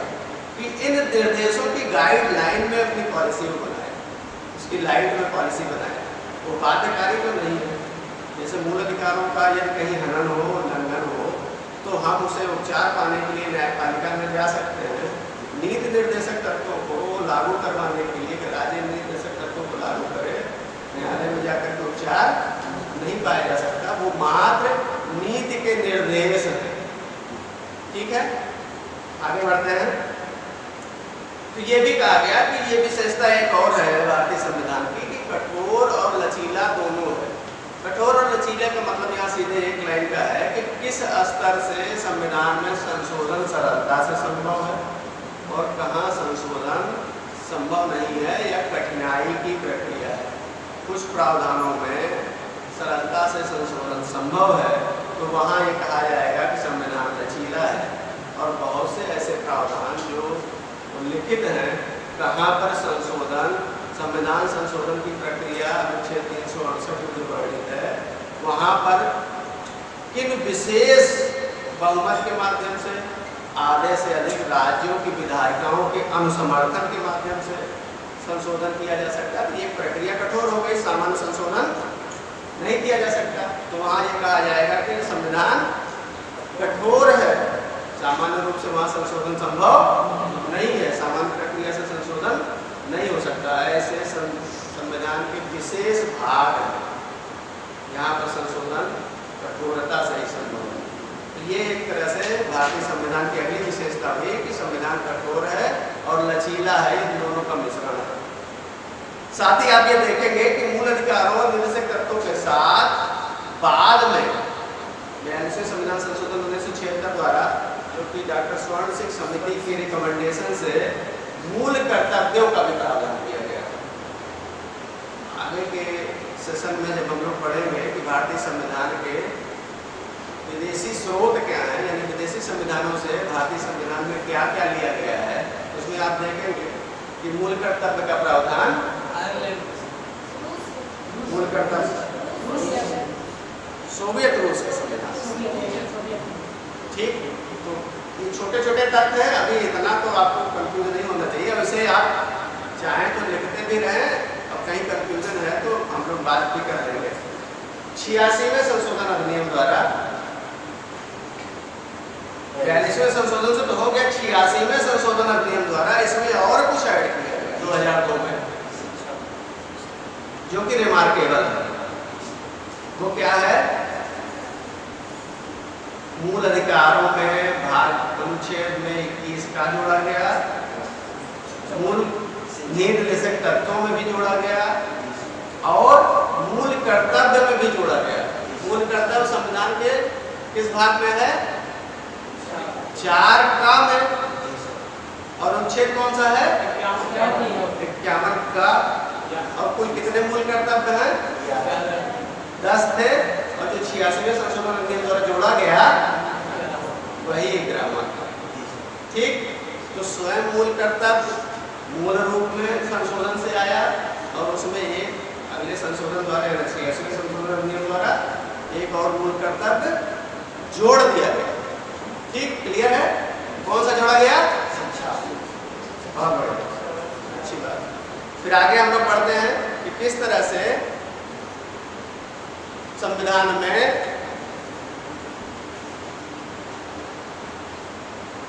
कि इन निर्देशों की गाइडलाइन में अपनी पॉलिसी को बनाए, उसकी लाइन में पॉलिसी बनाए। वो बाध्यकारी तो नहीं है। जैसे मूल अधिकारों का यदि कहीं हनन हो, उल्लंघन हो, तो हम उसे उपचार पाने के लिए न्यायपालिका में जा सकते हैं। नीति निर्देशक तत्वों को लागू करवाने के लिए राज्य निर्देशक तत्वों को लागू करे, न्यायालय में जाकर के उपचार नहीं पाया जा सकता। वो मात्र नीति के निर्देश है। ठीक है, आगे बढ़ते हैं। तो ये भी कहा गया कि ये विशेषता एक और है भारतीय संविधान की कि कठोर और लचीला दोनों है। कठोर और लचीले का मतलब यहाँ सीधे एक लाइन का है कि किस स्तर से संविधान में संशोधन सरलता से संभव है और कहाँ संशोधन संभव नहीं है या कठिनाई की प्रक्रिया है। कुछ प्रावधानों में सरलता से संशोधन संभव है तो वहाँ ये कहा जाएगा कि संविधान लचीला है, और बहुत से ऐसे प्रावधान जो उल्लिखित हैं कहाँ पर संशोधन, संविधान संशोधन की प्रक्रिया अनुच्छेद 368 में जो वर्णित है, वहाँ पर किन विशेष बहुमत के माध्यम से, आधे से अधिक राज्यों की विधायिकाओं के अनुसमर्थन के माध्यम से संशोधन किया जा सकता है। तो ये प्रक्रिया कठोर हो गई, सामान्य संशोधन नहीं किया जा सकता। तो वहाँ ये कहा जाएगा कि संविधान कठोर है, सामान्य रूप से वहाँ संशोधन संभव नहीं है, सामान्य प्रक्रिया से संशोधन नहीं हो सकता। ऐसे संविधान के विशेष भाग हैं, यहाँ पर संशोधन कठोरता से ही संभव है। तो ये एक तरह से भारतीय संविधान की अगली विशेषता हुई कि संविधान कठोर है और लचीला है, इन दोनों का मिश्रण है। साथ ही आप ये देखेंगे कि मूल अधिकारों और निर्देशक तत्वों के साथ बाद में 42वें संविधान संशोधन 1976 द्वारा, जो कि डॉक्टर स्वर्ण सिंह समिति की रिकमेंडेशन से मूल कर्तव्यों का भी प्रावधान किया गया। आगे के सेशन में जब हम लोग पढ़ेंगे कि भारतीय संविधान के विदेशी स्रोत क्या हैं, यानी विदेशी संविधानों से भारतीय संविधान में क्या क्या लिया गया है, उसमें आप देखेंगे कि मूल कर्तव्य का प्रावधान, मूल कर्तव्य सोवियत रूस के संविधान। ठीक, तो ये छोटे छोटे तथ्य हैं, अभी इतना तो आपको कंफ्यूजन नहीं होना चाहिए। अब इसे आप चाहें तो लिखते भी रहें, और कहीं कंफ्यूजन है तो हम लोग बात भी कर लेंगे। 86वें संशोधन अधिनियम द्वारा, 42वें संशोधन से तो हो गया, 86वें संशोधन अधिनियम द्वारा इसमें और कुछ ऐड किया गया 2002 में, जो कि रिमार्केबल है। वो क्या है? मूल अधिकारों में भाग अनुच्छेद में 21 का जोड़ा गया, मूल निर्देशक तत्वों में भी जोड़ा गया और मूल कर्तव्य में भी जोड़ा गया। मूल कर्तव्य संविधान के किस भाग में है? 4 का में, और अनुच्छेद कौन सा है? 51 का। और कुल कितने मूल कर्तव्य हैं? 10 थे, और जो 86वें संशोधन अधिनियम द्वारा जोड़ा गया वही ग्रामर था। ठीक, तो स्वयं मूल कर्तव्य मूल रूप में संशोधन से आया, और उसमें एक अगले संशोधन द्वारा 86वें संशोधन अधिनियम द्वारा एक और मूल कर्तव्य जोड़ दिया गया। ठीक, क्लियर है? कौन सा जोड़ा गया? बहुत बढ़िया, अच्छी बात। फिर आगे हम लोग पढ़ते हैं कि किस तरह से संविधान में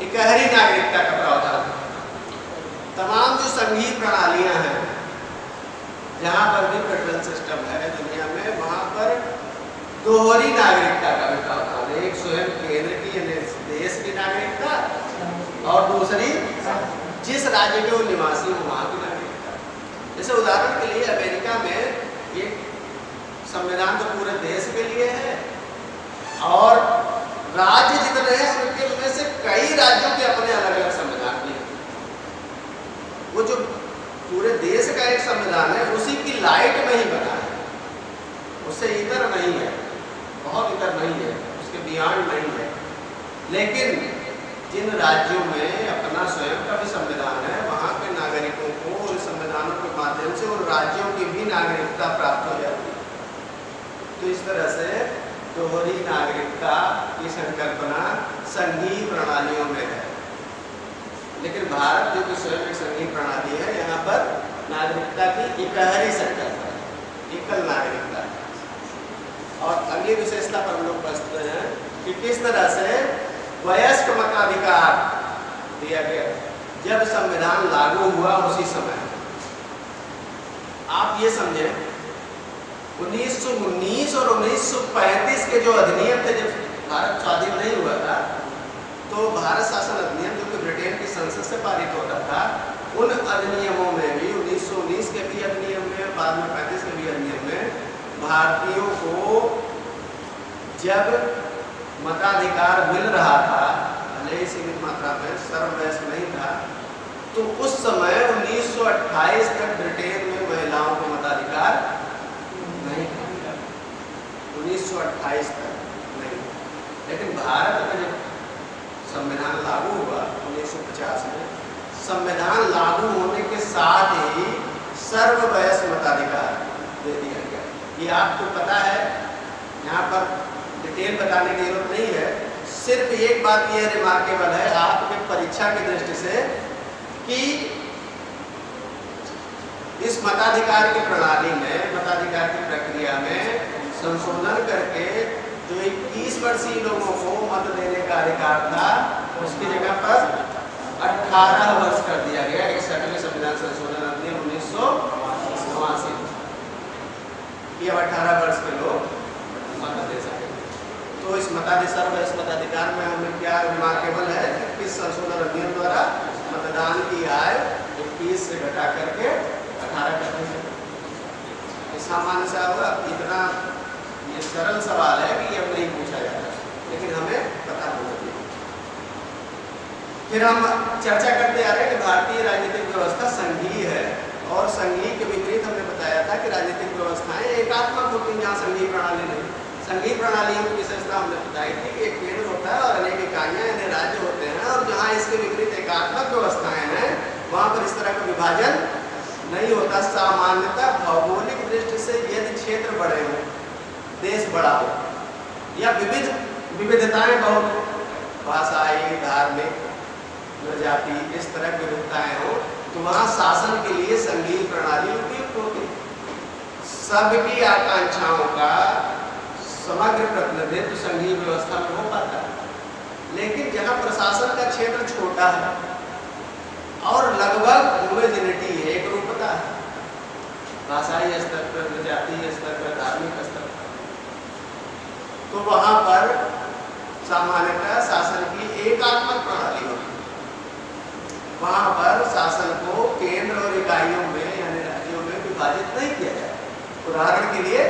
इकहरी नागरिकता का प्रावधान। तमाम जो संघीय प्रणालियां हैं, जहां पर भी फेडरल सिस्टम है दुनिया में, वहां पर दोहरी नागरिकता का भी प्रावधान है। एक स्वयं केंद्र की देश की नागरिकता, और दूसरी जिस राज्य के वो निवासी हो वहां की नागरिकता। जैसे उदाहरण के लिए अमेरिका में एक संविधान तो पूरे देश के लिए है, और राज्य जितने हैं उनके उनमें से कई राज्यों के अपने अलग अलग संविधान भी हैं। वो जो पूरे देश का एक संविधान है उसी की लाइट में ही बना है, उससे इतर नहीं है, बहुत इतर नहीं है, उसके बियॉन्ड नहीं है। लेकिन जिन राज्यों में अपना स्वयं का भी संविधान है, वहाँ के नागरिकों को इस संविधानों के माध्यम से उन राज्यों की भी नागरिकता प्राप्त हो जाती है। तो इस तरह से दोहरी नागरिकता की संकल्पना संघीय प्रणालियों में है। लेकिन भारत जो कि स्वयं एक संघीय प्रणाली है, यहाँ पर नागरिकता की इकहरी संकल्पना, एकल नागरिकता। और अगली विशेषता पर हम लोग बचते हैं कि किस तरह से वयस्क मताधिकार दिया गया। जब संविधान लागू हुआ उसी समय आप ये समझें 1919 और 1935 के जो अधिनियम थे, जब भारत स्वाधीन नहीं हुआ था, तो भारत शासन अधिनियम जो कि ब्रिटेन की संसद से पारित होता था, उन अधिनियमों में भी 1919 के भी अधिनियम में, बाद में 35 के भी अधिनियम में भारतीयों को जब मताधिकार मिल रहा था, भले ही सीमित मात्रा में, सर्ववयस्क नहीं था, तो उस समय 1928 तक ब्रिटेन में महिलाओं को मताधिकार नहीं था, 1928 तक नहीं। लेकिन भारत में जब संविधान लागू हुआ 1950 में, संविधान लागू होने के साथ ही सर्ववयस्क मताधिकार दे दिया गया। ये आपको पता है, यहाँ पर डिटेल बताने की जरूरत नहीं है, सिर्फ एक बात यह रिमार्केबल है आपके परीक्षा की दृष्टि से कि इस मताधिकार की प्रणाली में, मताधिकार की प्रक्रिया में संशोधन करके जो 21 वर्षीय लोगों को मत देने का अधिकार था, उसकी जगह पर 18 वर्ष कर दिया गया। 61वें संविधान संशोधन अधिनियम 1989 कि अब 18 वर्ष के लोग मत दे सके। तो इस सर्ववयस्क मताधिकार में हमें क्या रिमार्केबल है कि इस संशोधन अधिनियम द्वारा मतदान की आयु 21 से घटा करके 18 कर दी गई। सामान्य सा होगा, इतना ये सरल सवाल है कि अब नहीं पूछा जाता, लेकिन हमें पता होना चाहिए। फिर हम चर्चा करते आ रहे हैं कि भारतीय राजनीतिक व्यवस्था संघीय है, और संघीय के विपरीत हमने बताया था कि राजनीतिक व्यवस्थाएं एकात्मक होती हैं, जहाँ संघीय प्रणाली नहीं। संघीय प्रणालियों की विशेषता हमने बताई थी कि एक केंद्र होता है और अनेक इकाइयां यानी राज्य होते हैं, और जहाँ इसके विपरीत एकात्मक व्यवस्थाएं हैं वहाँ पर इस तरह का विभाजन नहीं होता। सामान्यतः भौगोलिक दृष्टि से यदि क्षेत्र बड़े हो, देश बड़ा हो, या विविधताएं बहुत, भाषाई, धार्मिक, जाति, इस तरह की विविधताएं हो, तो वहाँ शासन के लिए संघीय प्रणाली उपयुक्त होगी। सबकी आकांक्षाओं का समग्र प्रतिनिधित्व संघीय व्यवस्था में हो पाता है। लेकिन जहाँ प्रशासन का क्षेत्र छोटा है और लगभग होमोजेनिटी है, एक रूपता है, भाषाई स्तर पर, जातीय स्तर पर, धार्मिक स्तर पर, तो वहाँ पर सामान्यतः शासन की एकात्मक प्रणाली होती है। वहाँ पर शासन को केंद्र और इकाइयों में यानी राज्यों में विभाजित नहीं किया जाता। उदाहरण के लिए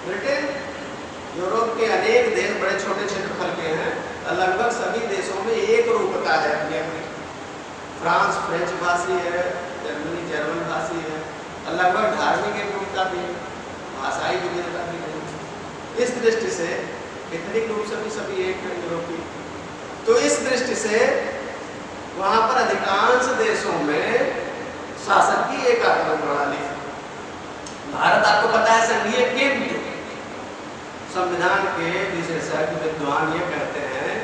ब्रिटेन, यूरोप के अनेक देश बड़े छोटे क्षेत्रफल के हैं, लगभग सभी देशों में एक रूपता है अपनी अपनी। फ्रांस फ्रेंच भाषी है, जर्मनी जर्मन भाषी है, लगभग धार्मिक एक रूपता भी है, भाषाई विविधता भी है। इस दृष्टि से एथनिक रूप से भी सभी एक हैं यूरोपीय। तो इस दृष्टि से वहाँ पर अधिकांश देशों में शासन की एकात्मक प्रणाली है। भारत आपको पता है संघीय केंद्र। संविधान के विशेषज्ञ विद्वान ये कहते हैं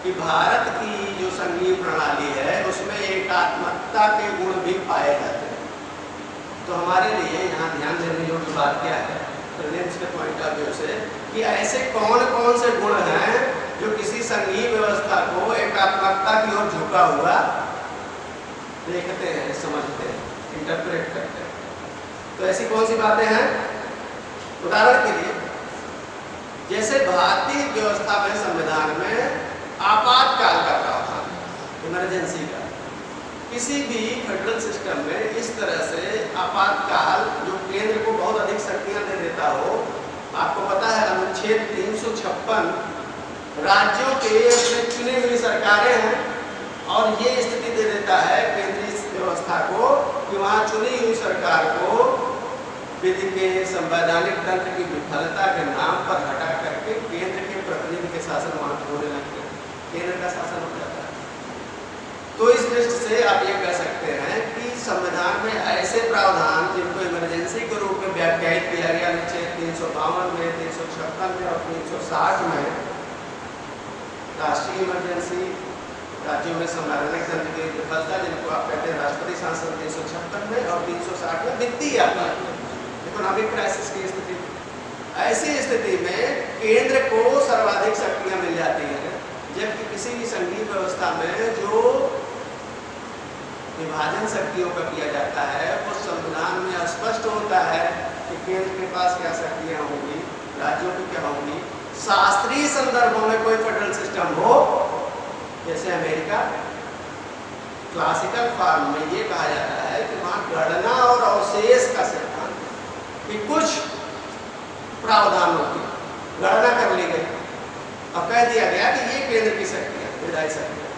कि भारत की जो संघीय प्रणाली है उसमें एकात्मकता के गुण भी पाए जाते हैं। तो हमारे लिए यहाँ ध्यान देने योग्य बात क्या है प्रेजेंस के पॉइंट ऑफ व्यू से, कि ऐसे कौन कौन से गुण हैं जो किसी संघीय व्यवस्था को एकात्मकता की ओर झुका हुआ देखते हैं, समझते हैं, इंटरप्रेट करते हैं। तो ऐसी कौन सी बातें हैं? उदाहरण के लिए जैसे भारतीय व्यवस्था में, संविधान में आपातकाल का प्रावधान, इमरजेंसी का, किसी भी फेडरल सिस्टम में इस तरह से आपातकाल जो केंद्र को बहुत अधिक शक्तियां दे देता हो। आपको पता है अनुच्छेद 356 राज्यों के अपने चुनी हुई सरकारें हैं और ये स्थिति दे देता है केंद्रीय व्यवस्था को कि वहाँ चुनी हुई सरकार को विधि के संवैधानिक तंत्र की विफलता के नाम पर हटा करके केंद्र के प्रतिनिधि के शासन वहाँ होने लगते हैं, केंद्र का शासन हो जाता है। तो इस दृष्टि से आप ये कह सकते हैं कि संविधान में ऐसे प्रावधान जिनको इमरजेंसी के रूप में व्याख्यायित किया गया अनुच्छेद 352 में, 356 में और 360 में, राष्ट्रीय इमरजेंसी, राज्यों में संवैधानिक तंत्र की विफलता जिनको आप कहते हैं राष्ट्रपति शासन 356 में और 360 में, वित्तीय आपदा, इकोनॉमिक क्राइसिस की स्थिति, ऐसी स्थिति में केंद्र को सर्वाधिक शक्तियां मिल जाती हैं, जबकि किसी भी संघीय व्यवस्था में जो विभाजन शक्तियों का किया जाता है वो संविधान में स्पष्ट होता है कि केंद्र के पास क्या शक्तियां होंगी, राज्यों की क्या होंगी। शास्त्रीय संदर्भों में कोई फेडरल सिस्टम हो, जैसे अमेरिका, क्लासिकल फॉर्म में ये कहा जाता है कि वहाँ गणना और अवशेष का सिद्धांत कि कुछ प्रावधानों की गणना कर ली गई और कह दिया गया कि ये केंद्र की शक्ति है, विधायी शक्ति है,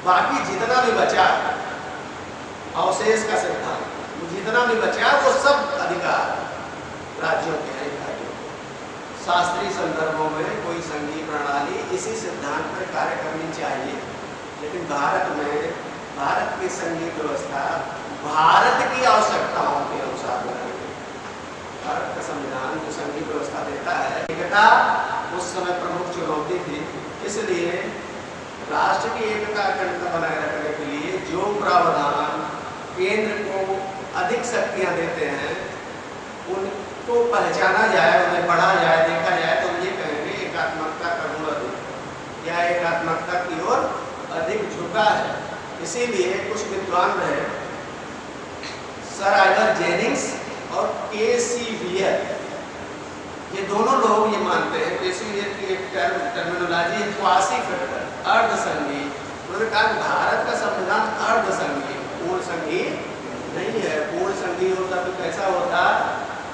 बाकी जितना भी बचा अवशेष का सिद्धांत, जितना भी बचा वो सब अधिकार राज्यों के हैं, राज्यों के। शास्त्रीय संदर्भों में कोई संघीय प्रणाली इसी सिद्धांत पर कार्य करनी चाहिए, लेकिन भारत में भारत की संघीय व्यवस्था भारत की आवश्यकताओं के अनुसार बनाई गई। भारत का संविधान जो संघीय व्यवस्था देता है, एकता उस समय प्रमुख चुनौती थी, इसलिए राष्ट्र की एकता अखंडता बनाए रखने के लिए जो प्रावधान केंद्र को अधिक शक्तियां देते हैं उनको पहचाना जाए, उन्हें पढ़ा जाए, देखा जाए तो हम ये कहेंगे एकात्मकता का गुण अधिक या एकात्मकता की ओर अधिक झुका है। इसीलिए कुछ विद्वान रहे, सर आइवर जेनिंग्स और के.सी. वियर, ये दोनों लोग ये मानते हैं, के.सी. वियर की एक टर्मिनोलॉजी क्वासी फेडरल, अर्ध संघीय। उन्होंने कहा भारत का संविधान अर्ध संघीय, पूर्ण संघीय नहीं है। पूर्ण संघीय होता तो कैसा होता,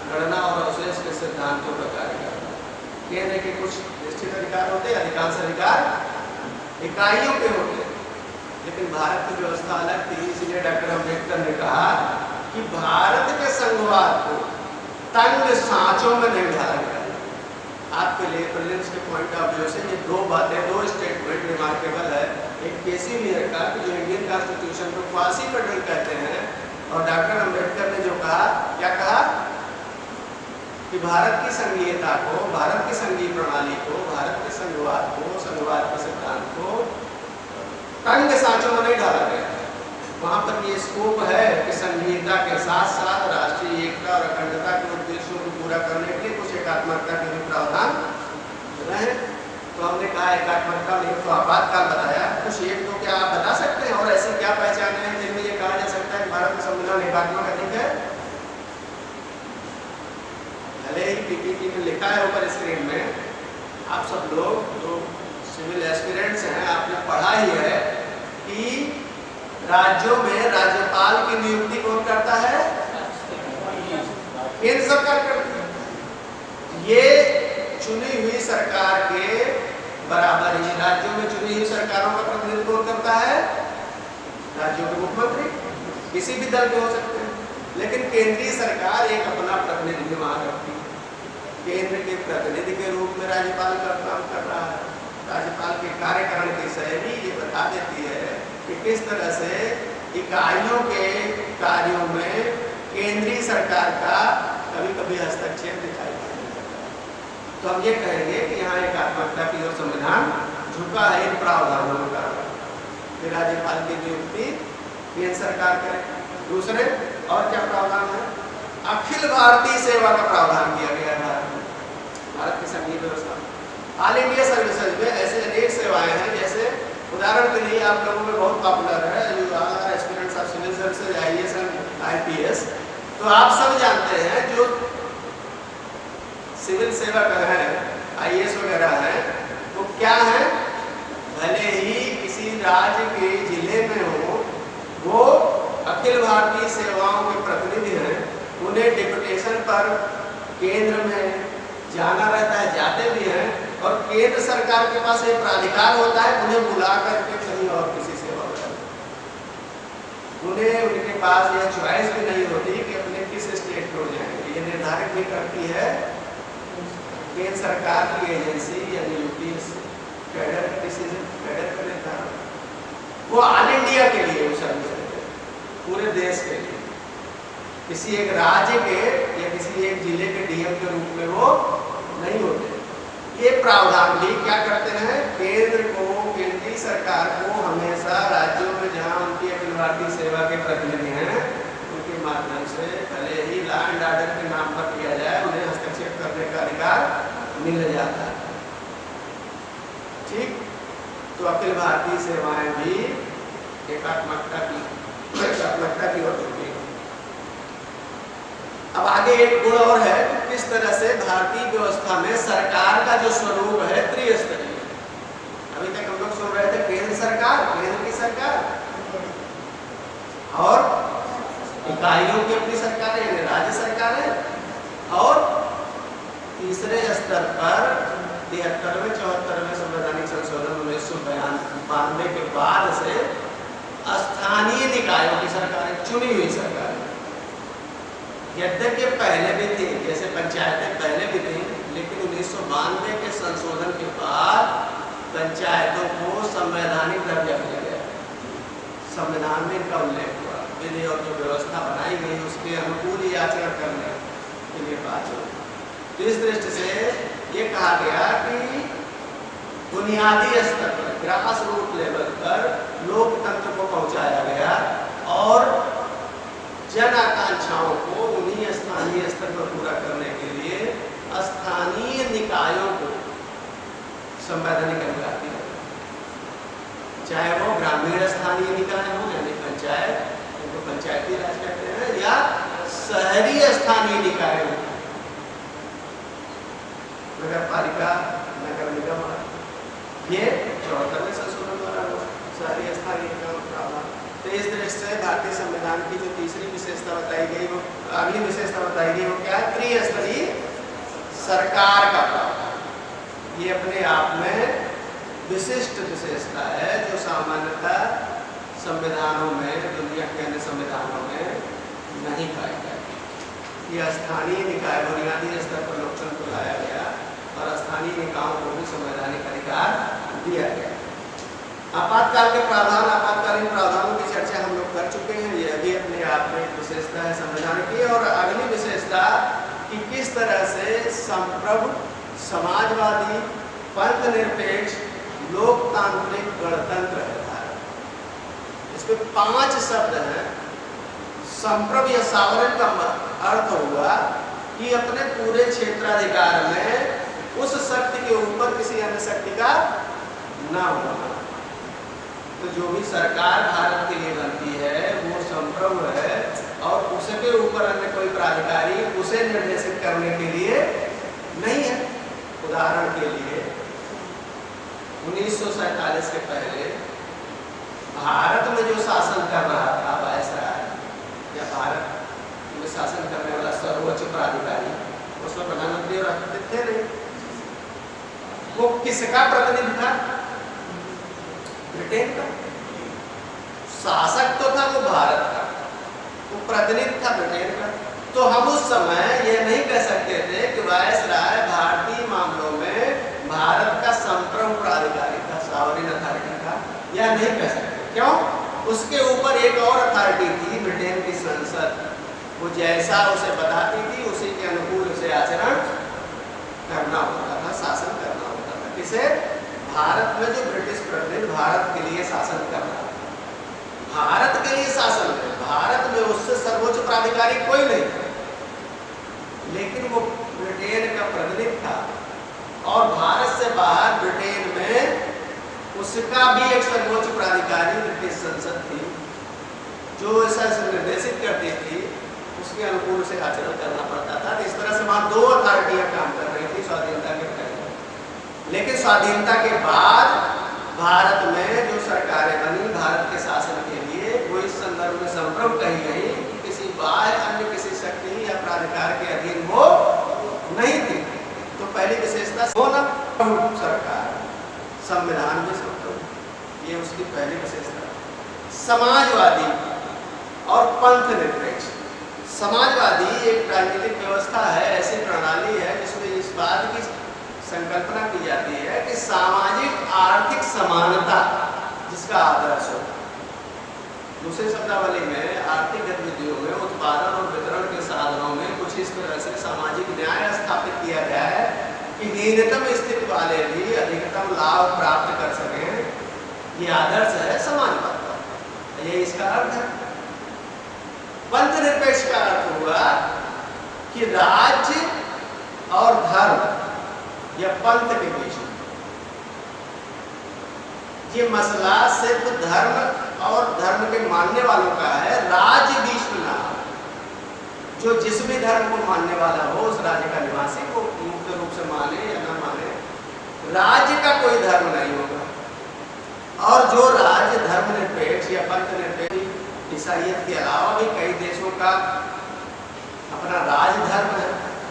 गणना और अवशेष के सिद्धांतों का कार्य करता। केंद्र के कुछ निश्चित अधिकार होते, अधिकांश अधिकार इकाइयों के होते, लेकिन भारत की व्यवस्था अलग थी। इसलिए डॉक्टर अम्बेडकर ने कहा कि भारत के संघवाद को तंग सांचों में नहीं ढाला गया। आपके लिए प्रीलिम्स के पॉइंट ऑफ व्यू से ये दो बातें, दो स्टेटमेंट रिमार्केबल है। एक के.सी. वियर का कि जो इंडियन कॉन्स्टिट्यूशन को क्वासी फेडरल कहते हैं, और डॉक्टर अम्बेडकर ने जो कहा, क्या कहा कि भारत की संघीयता को, भारत की संघीय प्रणाली को, भारत के संघवाद को, संघवाद के सिद्धांत को तंग सांचों में नहीं डाला गया। वहाँ पर ये स्कोप है कि संघीयता के साथ साथ राष्ट्रीय एकता और अखंडता के उद्देश्यों को पूरा करने के लिए कुछ एकात्मकता के भी प्रावधान रहे। तो हमने कहा एकात्मकता में तो आपातकाल बताया, कुछ एक दो क्या आप बता सकते हैं और ऐसी क्या पहचाने हैं जिनमें ये कहा जा सकता है कि भारत का संविधान एकात्मक अधिक है? भले ही पीपीटी में लिखा है ऊपर स्क्रीन में, आप सब लोग जो सिविल एस्पिरेंट्स हैं आपने पढ़ा ही है कि राज्यों में राज्यपाल की नियुक्ति कौन करता है? केंद्र सरकार करती है। ये चुनी हुई सरकार के बराबर ही राज्यों में चुनी हुई सरकारों का प्रतिनिधित्व कौन करता है? राज्यों के मुख्यमंत्री, किसी भी दल के हो सकते हैं, लेकिन केंद्रीय सरकार एक अपना प्रतिनिधि वहां रखती है। केंद्र के प्रतिनिधि के रूप में राज्यपाल का काम कर रहा है। राज्यपाल के कार्यकारण की शैली ये बता देती है कि किस तरह से इकाइयों के कार्यों में केंद्रीय सरकार का कभी कभी हस्तक्षेप दिखाई देता है। तो हम ये कहेंगे कि यहाँ एकात्मकता की ओर संविधान झुका है इन प्रावधानों का। फिर राज्यपाल की नियुक्ति केंद्र सरकार करे। दूसरे और क्या प्रावधान है? अखिल भारतीय सेवा का प्रावधान किया गया है भारत में, भारत की संघीय व्यवस्था। ऑल इंडिया सर्विसेज में ऐसे अनेक सेवाएं हैं, जैसे उदाहरण के लिए आप लोगों में बहुत पॉपुलर है aspirants of civil services, IAS and IPS. तो आप सब जानते हैं जो सिविल सेवक हैं, आईएएस वगैरह हैं, वो क्या है, भले ही किसी राज्य के जिले में हो, वो अखिल भारतीय सेवाओं के प्रतिनिधि हैं। उन्हें डिप्यूटेशन पर केंद्र में जाना रहता है, जाते भी हैं, और केंद्र सरकार के पास एक प्राधिकार होता है उन्हें बुला करके कहीं और किसी सेवा में। उन्हें उनके पास यह चॉइस भी नहीं होती कि अपने किस स्टेट को जाएंगे। ये निर्धारित भी करती है केंद्र सरकार की एजेंसी यानी यूपीएससी, कैडर डिसीजन, कैडर का निर्धारण। वो ऑल इंडिया के लिए वो सर्विस देते हैं, पूरे देश के लिए। किसी एक राज्य के या किसी एक जिले के डीएम के रूप में वो नहीं होते। ये प्रावधान भी क्या करते हैं, केंद्र को, केंद्रीय सरकार को हमेशा राज्यों में जहां उनकी अखिल भारतीय सेवा के प्रतिनिधि हैं उनके माध्यम से भले ही लॉ एंड ऑर्डर के नाम पर किया जाए, उन्हें हस्तक्षेप करने का अधिकार मिल जाता है। ठीक, तो अखिल भारतीय सेवाएं भी एकात्मकता की ओर झुकी। अब आगे एक गुण और है कि किस तरह से भारतीय व्यवस्था में सरकार का जो स्वरूप है त्रिस्तरीय। अभी तक हम लोग सुन रहे थे केंद्र सरकार, केंद्र की सरकार, और इकाइयों की अपनी सरकार यानी राज्य सरकार है, और तीसरे स्तर पर 73वें 74वें संवैधानिक संशोधन 1992 के बाद से स्थानीय निकायों की सरकारें, चुनी हुई सरकारें। यद्यपि पहले भी थी, जैसे पंचायतें पहले भी थी, लेकिन 1992 के संशोधन के बाद पंचायतों को संवैधानिक दर्जा दिया गया। संविधान में इनका उल्लेख हुआ, विधि और जो व्यवस्था बनाई गई उसके अनुकूल ही आचरण करने के लिए बात हुई। तो इस दृष्टि से ये कहा गया कि बुनियादी स्तर पर, ग्रास रूट लेवल पर लोकतंत्र को पहुंचाया गया और जन आकांक्षाओं को उन्हीं स्थानीय स्तर पर पूरा करने के लिए स्थानीय निकायों को संवैधानिक अधिकार दिया, चाहे वो ग्रामीण स्थानीय निकाय हो यानी पंचायत, उनको पंचायती राज कहते हैं, या शहरी स्थानीय निकाय हो, नगर पालिका, नगर निगम, ये 74वें संशोधन द्वारा शहरी स्थानीय निकायों का प्रावधान। तो इस दृष्टि से भारतीय संविधान की जो तीसरी विशेषता बताई गई, वो अगली विशेषता बताई गई, वो क्या है, त्रिस्तरीय सरकार का प्रावधान। ये अपने आप में विशिष्ट विशेषता है जो सामान्यतः संविधानों में, दुनिया के अन्य संविधानों में नहीं पाई जाती। ये स्थानीय निकाय, बुनियादी स्तर पर लोकतंत्र लाया गया और स्थानीय निकायों को भी संवैधानिक अधिकार दिया गया। आपातकाल के प्रावधान, आपातकालीन प्रावधानों की चर्चा हम लोग कर चुके हैं। यह भी अपने आप में एक विशेषता है संविधान की। और अगली विशेषता कि किस तरह से संप्रभु, समाजवादी, पंथ निरपेक्ष, लोकतांत्रिक गणतंत्र है भारत। इसमें 5 शब्द हैं। संप्रभु या सावरन का अर्थ हुआ कि अपने पूरे क्षेत्राधिकार में उस शक्ति के ऊपर किसी अन्य शक्ति का ना होना। तो जो भी सरकार भारत के लिए बनती है वो संप्रभु है और उसके ऊपर अन्य कोई प्राधिकारी उसे निर्देशित करने के लिए नहीं है। उदाहरण के लिए 1947 के पहले भारत में जो शासन कर रहा था वायसराय या भारत में शासन करने वाला सर्वोच्च प्राधिकारी, उसमें प्रधानमंत्री और राष्ट्रपति थे नहीं। वो किसका प्रतिनिधि था? ब्रिटेन का। शासक तो था वो भारत का, वो प्रतिनिधि था ब्रिटेन का। तो हम उस समय ये नहीं कह सकते थे कि वायसराय भारतीय मामलों में भारत का संप्रभु प्राधिकारी था, सॉवरेन अथॉरिटी था, या नहीं कह सकते। क्यों? उसके ऊपर एक और अथॉरिटी थी, ब्रिटेन की संसद। वो जैसा उसे बताती थी उसी के अनुकूल उसे आचरण करना होता था, शासन करना होता था। किसे? भारत में जो ब्रिटिश प्रतिनिधि भारत के लिए शासन कर रहा था, भारत के लिए शासन है, भारत में उससे सर्वोच्च प्राधिकारी कोई नहीं, लेकिन वो ब्रिटेन का प्रतिनिधि था और भारत से बाहर ब्रिटेन में उसका भी एक सर्वोच्च प्राधिकारी ब्रिटिश संसद थी जो ऐसा निर्देशित करती थी, उसके अनुकूल से आचरण करना पड़ता था। इस तरह से वहां 2 अथॉरिटियां काम कर रही थी स्वाधीनता के पहले। लेकिन स्वाधीनता के बाद भारत में जो सरकारें बनी भारत के शासन के लिए, वो इस संदर्भ में संप्रभु कही गई कि किसी बाह्य अन्य किसी शक्ति या प्राधिकार के अधीन वो नहीं थी। तो पहली विशेषता होना सरकार, संविधान में संप्रभु, ये उसकी पहली विशेषता। समाजवादी और पंथ निरपेक्ष। समाजवादी एक राजनीतिक व्यवस्था है, ऐसी प्रणाली है जिसमें इस बात की संकल्पना की जाती है कि सामाजिक आर्थिक समानता जिसका आदर्श हो। दूसरे शब्दावली में आर्थिक गतिविधियों में, उत्पादन और वितरण के साधनों में कुछ इस तरह से सामाजिक न्याय स्थापित किया गया है कि न्यूनतम स्थिति वाले भी अधिकतम लाभ प्राप्त कर सकें। ये आदर्श है समाजवाद का, ये इसका अर्थ है। पंथ निरपेक्ष का अर्थ हुआ कि राज्य और धर्म या पंथ के बीच ये मसला सिर्फ धर्म और धर्म के मानने वालों का है, राज्य बीच में ना। जो जिस भी धर्म को मानने वाला हो उस राज्य का निवासी को मुक्त रूप से माने या ना माने, राज्य का कोई धर्म नहीं होगा। और जो राज्य धर्म निरपेक्ष या पंथ निरपेक्ष, ईसाइयत के अलावा भी कई देशों का अपना राज धर्म है,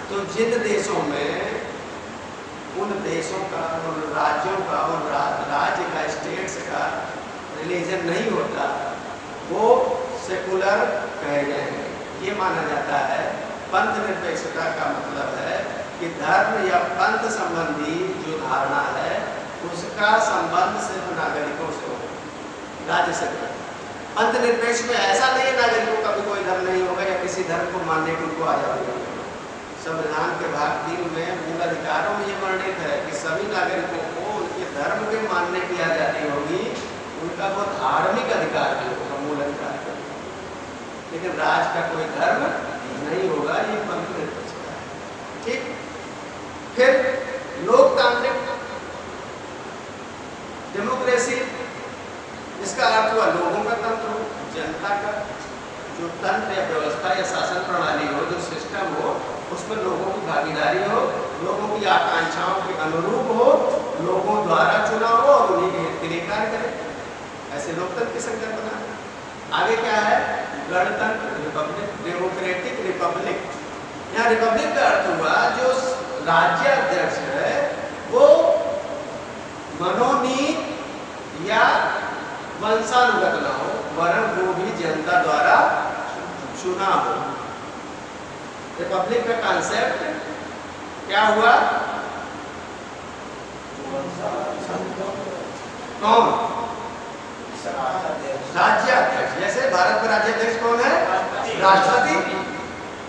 तो जिन देशों में उन देशों का, उन राज्यों का, उन राज्य का, स्टेट्स का रिलीजन नहीं होता, वो सेकुलर कहे जाएंगे। ये माना जाता है पंथ निरपेक्षता का मतलब है कि धर्म या पंथ संबंधी जो धारणा है उसका संबंध सिर्फ नागरिकों से हो, राज्य से नहीं। पंथ निरपेक्ष में ऐसा नहीं है नागरिकों का भी कोई धर्म नहीं होगा या किसी धर्म को मानने की उनको आजादी नहीं होगी। संविधान के भाग 3 में मूल अधिकारों में ये वर्णित है कि सभी नागरिकों को उनके धर्म के मानने की आजादी होगी, उनका वो धार्मिक अधिकार भी होगा, मूल अधिकार का। लेकिन राज का कोई धर्म नहीं होगा, ये पंथ निरपेक्षता है। ठीक। फिर लोकतांत्रिक डेमोक्रेसी, इसका अर्थ हुआ लोगों का तंत्र, जनता का जो तंत्र या व्यवस्था या शासन प्रणाली हो, जो सिस्टम हो, उसमें लोगों की भागीदारी हो, लोगों की आकांक्षाओं के अनुरूप हो, लोगों द्वारा चुना हो और उन्हीं के हित के लिए कार्य करे। ऐसे लोकतंत्र की संकल्पना है। आगे क्या है? गणतंत्र, रिपब्लिक, डेमोक्रेटिक रिपब्लिक। यहाँ रिपब्लिक का अर्थ हुआ जो राज्य अध्यक्ष है वो मनोनीत या वंशानुगत न हो, वरन वो भी जनता द्वारा चुना हो। रिपब्लिक का कॉन्सेप्ट क्या हुआ? कौन? राज्याध्यक्ष। जैसे भारत में राज्याध्यक्ष कौन है? राष्ट्रपति।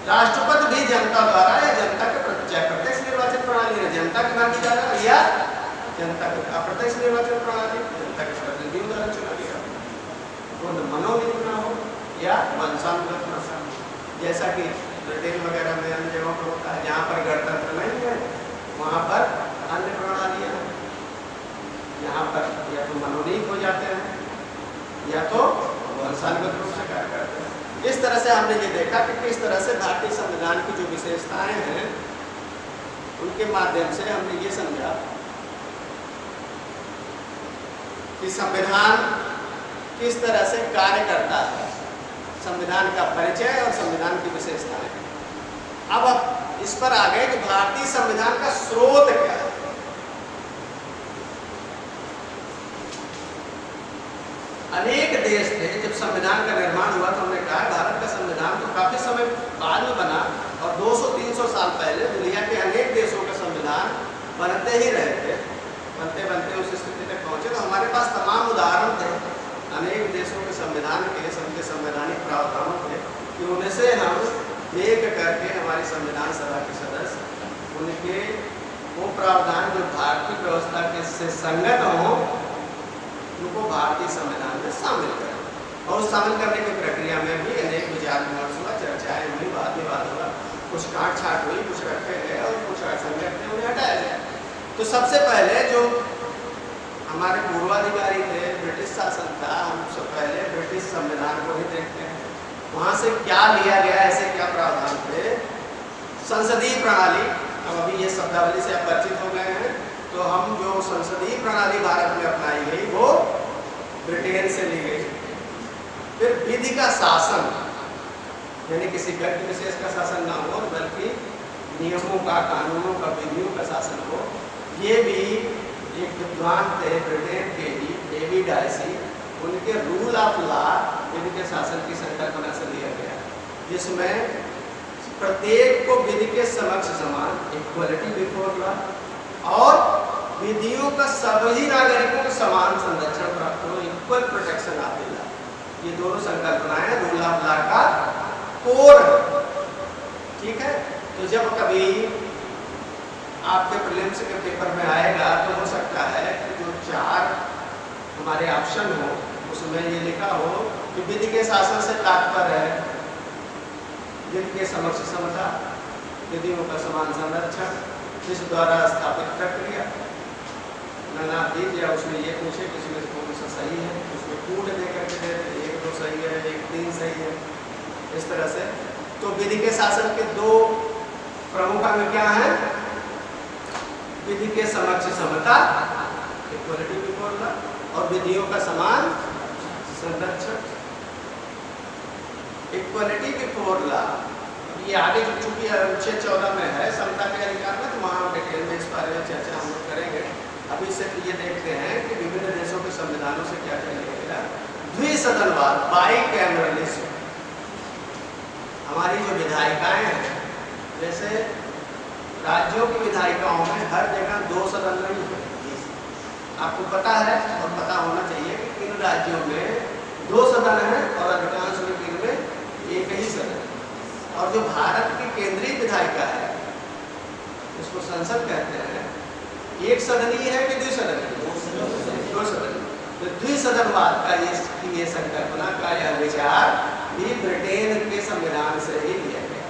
राष्ट्रपति भी जनता द्वारा या जनता के प्रत्यक्ष निर्वाचन प्रणाली है, जनता के नाम की जा रहा है, या जनता के अप्रत्यक्ष निर्वाचन प्रणाली, जनता के प्रतिनिधियों द्वारा चुना गया, वो मनोनीत ना हो या वंशानुगत न हो। जैसा कि ब्रिटेन वगैरह में अन्य जगहों पर होता है, जहाँ पर गणतंत्र नहीं है वहाँ पर अन्य प्रणालियाँ हैं। यहाँ पर या तो मनोनीत हो जाते हैं या तो वंशानुगत रूप से कार्य करते हैं। इस तरह से हमने ये देखा कि किस तरह से भारतीय संविधान की जो विशेषताएं हैं उनके माध्यम से हमने ये समझा कि संविधान किस तरह से कार्य करता है, संविधान का परिचय और संविधान की विशेषताएं। अब इस पर आ गए कि भारतीय संविधान का स्रोत क्या है। अनेक देश थे, जब संविधान का निर्माण हुआ तो हमने कहा भारत का संविधान तो काफी समय बाद में बना और 200-300 साल पहले दुनिया के अनेक देशों का संविधान बनते ही रहे थे, बनते बनते उस स्थिति तक पहुंचे। तो हमारे पास तमाम उदाहरण थे अनेक देशों के संविधान के, उनके संवैधानिक प्रावधानों के, कि उन्हें से हम देख करके हमारी संविधान सभा के सदस्य उनके वो प्रावधान जो भारतीय व्यवस्था के से संगत हों उनको भारतीय संविधान में शामिल करें। और उस शामिल करने की प्रक्रिया में भी अनेक विचार विमर्श हुआ, चर्चाएं हुई, वाद विवाद हुआ, कुछ काट छाट हुई, कुछ रखे गए और कुछ असंगत थे, उन्हें हटाया गया। तो सबसे पहले जो हमारे पूर्वाधिकारी थे, ब्रिटिश शासन था, हम सब पहले ब्रिटिश संविधान को ही देखते हैं। वहाँ से क्या लिया गया, ऐसे क्या प्रावधान थे। संसदीय प्रणाली, अब अभी ये शब्दावली से आप परिचित हो गए हैं, तो हम जो संसदीय प्रणाली भारत में अपनाई गई वो ब्रिटेन से ली गई। फिर विधि का शासन, यानी किसी व्यक्ति विशेष का शासन ना हो बल्कि नियमों का, कानूनों का, विधियों का शासन हो। ये भी एक विद्वान थे ब्रिटेन के ही, डेविड डायसी, उनके रूल ऑफ लॉ विधि के शासन की संकल्पना से लिया गया, जिसमें प्रत्येक को विधि के समक्ष समान, इक्वलिटी बिफोर लॉ, और विधियों का सभी नागरिकों को समान संरक्षण प्राप्त हो, equal protection of the law. ये दोनों संकल्पनाएं रूल ऑफ लॉ का कोर है। ठीक है, तो जब कभी आपके प्रीलिम्स के पेपर में आएगा तो हो सकता है कि जो 4 हमारे ऑप्शन हो उसमें ये लिखा हो कि विधि के शासन से तात्पर्य है विधि के समक्ष समता, विधियों का समान संरक्षण, जिस द्वारा स्थापित प्रक्रिया ना दीजिए, या उसमें ये पूछे किसी में कौन सा सही है, उसमें कूट दे करके दे, 1 2 सही है, 1 3 सही है, इस तरह से। तो विधि के शासन के 2 प्रमुख अंग क्या है? विधि के समक्ष समता, इक्वलिटी बिफोर लॉ, और विधियों का समान संरक्षण, इक्वलिटी बिफोर लॉ। ये आगे चूंकि अनुच्छेद 14 में है समता के अधिकार में, तो वहाँ डिटेल में इस बारे में चर्चा हम लोग करेंगे। अभी से ये देखते हैं कि विभिन्न देशों के संविधानों से क्या क्या लिया। द्विसदनवाद, बाइकैमरलिज्म। हमारी जो विधायिकाएं हैं, जैसे राज्यों की विधायिकाओं में हर जगह 2 सदन नहीं है। आपको पता है और पता होना चाहिए कि किन राज्यों में 2 सदन है और अधिकांश में 1 ही सदन। और जो भारत की केंद्रीय विधायिका है, इसको संसद कहते हैं, 1 सदनीय है कि द्विसदनीय? 2 सदन। तो द्विसदनवाद का ये संकल्पना का यह विचार भी ब्रिटेन के संविधान से ही लिया गया।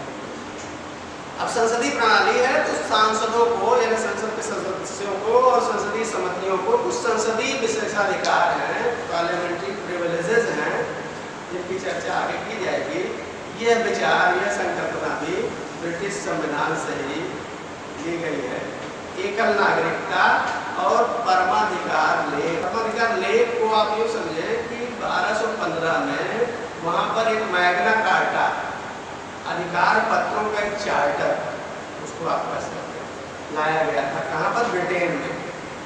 अब संसदीय प्रणाली है तो सांसदों को, यानी संसद के सदस्यों को और संसदीय समितियों को कुछ संसदीय विशेषाधिकार हैं, पार्लियामेंट्री प्रिविलेजेस हैं, जिनकी चर्चा आगे की जाएगी। यह विचार, यह संकल्पना भी ब्रिटिश संविधान से ही ली गई है। एकल नागरिकता और परमाधिकार लेख। परमाधिकार लेख को आप यूँ समझे कि 1215 में वहाँ पर एक मैग्ना कार्टा, अधिकार पत्रों का एक चार्टर, उसको आप कह सकते हैं, लाया गया था। कहाँ पर? ब्रिटेन में।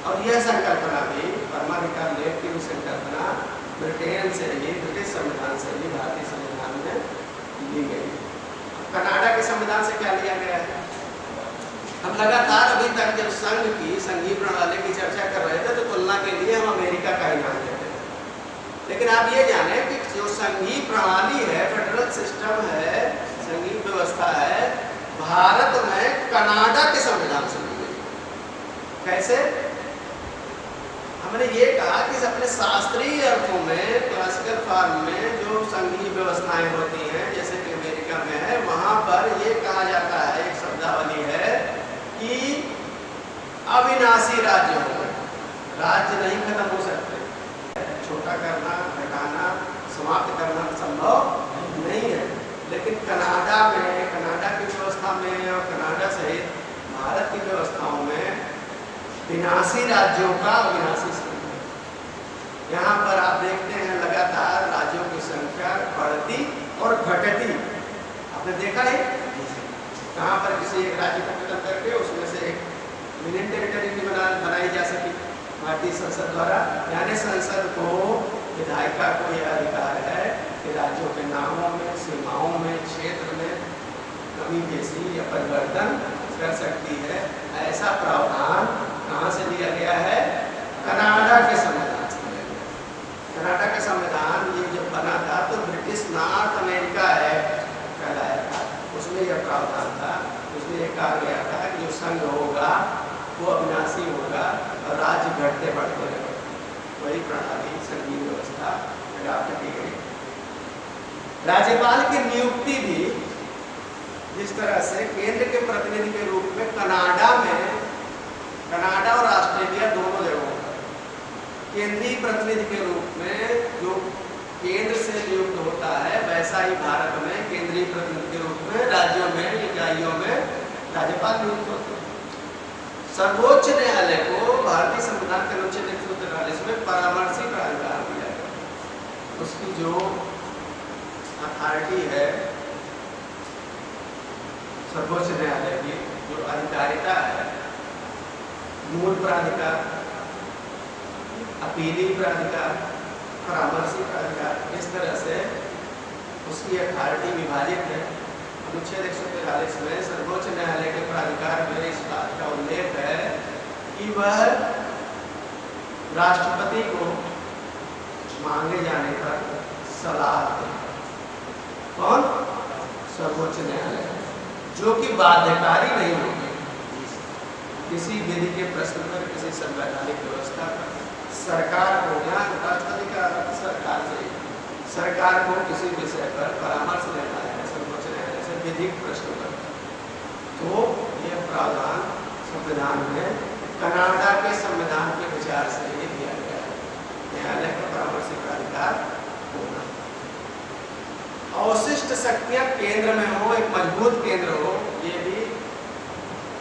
और यह संकल्पना भी, परमाधिकार लेख की भी संकल्पना ब्रिटेन से ही, ब्रिटिश संविधान से ही भारतीय संविधान में ली गई। कनाडा के संविधान से क्या लिया गया है? हम लगातार अभी तक जब संघ की, संघीय प्रणाली की चर्चा कर रहे थे, तो तुलना के लिए हम अमेरिका का ही नाम लेते थे। लेकिन आप ये जाने कि जो संघीय प्रणाली है, फेडरल सिस्टम है, संघीय व्यवस्था है, भारत में कनाडा के संविधान से ली गई। कैसे? हमने ये कहा कि अपने शास्त्रीय अर्थों में, क्लासिकल फॉर्म में जो संघीय व्यवस्थाएं होती हैं, जैसे कि अमेरिका में है, वहाँ पर ये कहा जाता है, एक शब्दावली है कि अविनाशी राज्य हो, राज्य नहीं खत्म हो सकते, छोटा करना, घटाना, समाप्त करना संभव नहीं है। लेकिन कनाडा में, कनाडा की व्यवस्था में और कनाडा सहित भारत की व्यवस्थाओं में विनाशी राज्यों का अविनाशी संघ। यहाँ पर आप देखते हैं लगातार राज्यों की संख्या बढ़ती और घटती। आपने देखा है कहाँ पर किसी एक राज्य को खत्म करके उसमें से एक यूनियन टेरिटरी भी बनाई जा सकी भारतीय संसद द्वारा। यानी संसद को, विधायिका को यह अधिकार है कि राज्यों के नामों में, सीमाओं में, क्षेत्र में कमी बेसी या परिवर्तन कर सकती है। ऐसा प्रावधान कहाँ से लिया गया है? कनाडा के संविधान से लिया गया। कनाडा का संविधान ये जब बना था तो ब्रिटिश नॉर्थ अमेरिका एक्ट कहलाया था, उसमें यह प्रावधान था। उसमें यह कहा गया था कि जो संघ होगा वो अविनाशी होगा और राज्य घटते बढ़ते रहेंगे। वही प्रणाली, संघीय व्यवस्था अडॉप्ट की गई। राज्यपाल की नियुक्ति भी जिस तरह से केंद्र के प्रतिनिधि के रूप में कनाडा में, कनाडा और ऑस्ट्रेलिया दोनों जगहों पर केंद्रीय प्रतिनिधि के रूप में जो केंद्र से नियुक्त होता है, वैसा ही भारत में केंद्रीय प्रतिनिधि के रूप में राज्यों में, इकाइयों में राज्यपाल नियुक्त होते हैं। सर्वोच्च न्यायालय को भारतीय संविधान के अनुच्छेद 143 में परामर्शी का अधिकार दिया गया। उसकी जो अथॉरिटी है, सर्वोच्च न्यायालय की जो अधिकारिता है, मूल प्राधिकार, अपीली प्राधिकार, परामर्शी का अधिकार इस तरह से उसकी अथॉरिटी विभाजित है। अनुच्छेद 143 में सर्वोच्च न्यायालय के प्राधिकार में इस बात का उल्लेख है कि वह राष्ट्रपति को मांगे जाने पर सलाह दे। कौन? सर्वोच्च न्यायालय, जो कि बाध्यकारी नहीं होगी किसी विधि के प्रश्न पर, किसी संवैधानिक व्यवस्था पर। सरकार को, यहाँ राष्ट्रपति का सरकार से, सरकार को किसी विषय पर परामर्श लेना है सर्वोच्च न्यायालय से विधिक प्रश्न पर, तो यह प्रावधान संविधान में कनाडा के संविधान के विचार से ही दिया गया है। न्यायालय का परामर्शी का अधिकार होना। अवशिष्ट शक्तियां केंद्र में हो, एक मजबूत केंद्र हो, ये भी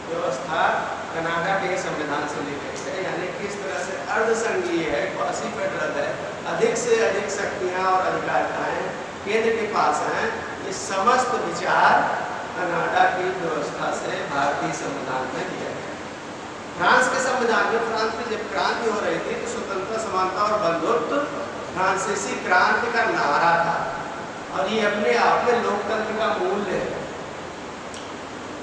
व्यवस्था कनाडा के संविधान से ली गई है। यानी किस तरह से अर्धसंघीय है, क्वासी फेडरल है, अधिक से अधिक शक्तियां और अधिकारिताएं केंद्र के पास हैं। ये समस्त विचार कनाडा की व्यवस्था से भारतीय संविधान में दिया गया। फ्रांस के संविधान में, फ्रांस में जब क्रांति हो रही थी तो स्वतंत्रता, समानता और बंधुत्व फ्रांसीसी क्रांति का नारा था, और ये अपने आप में लोकतंत्र का मूल्य है।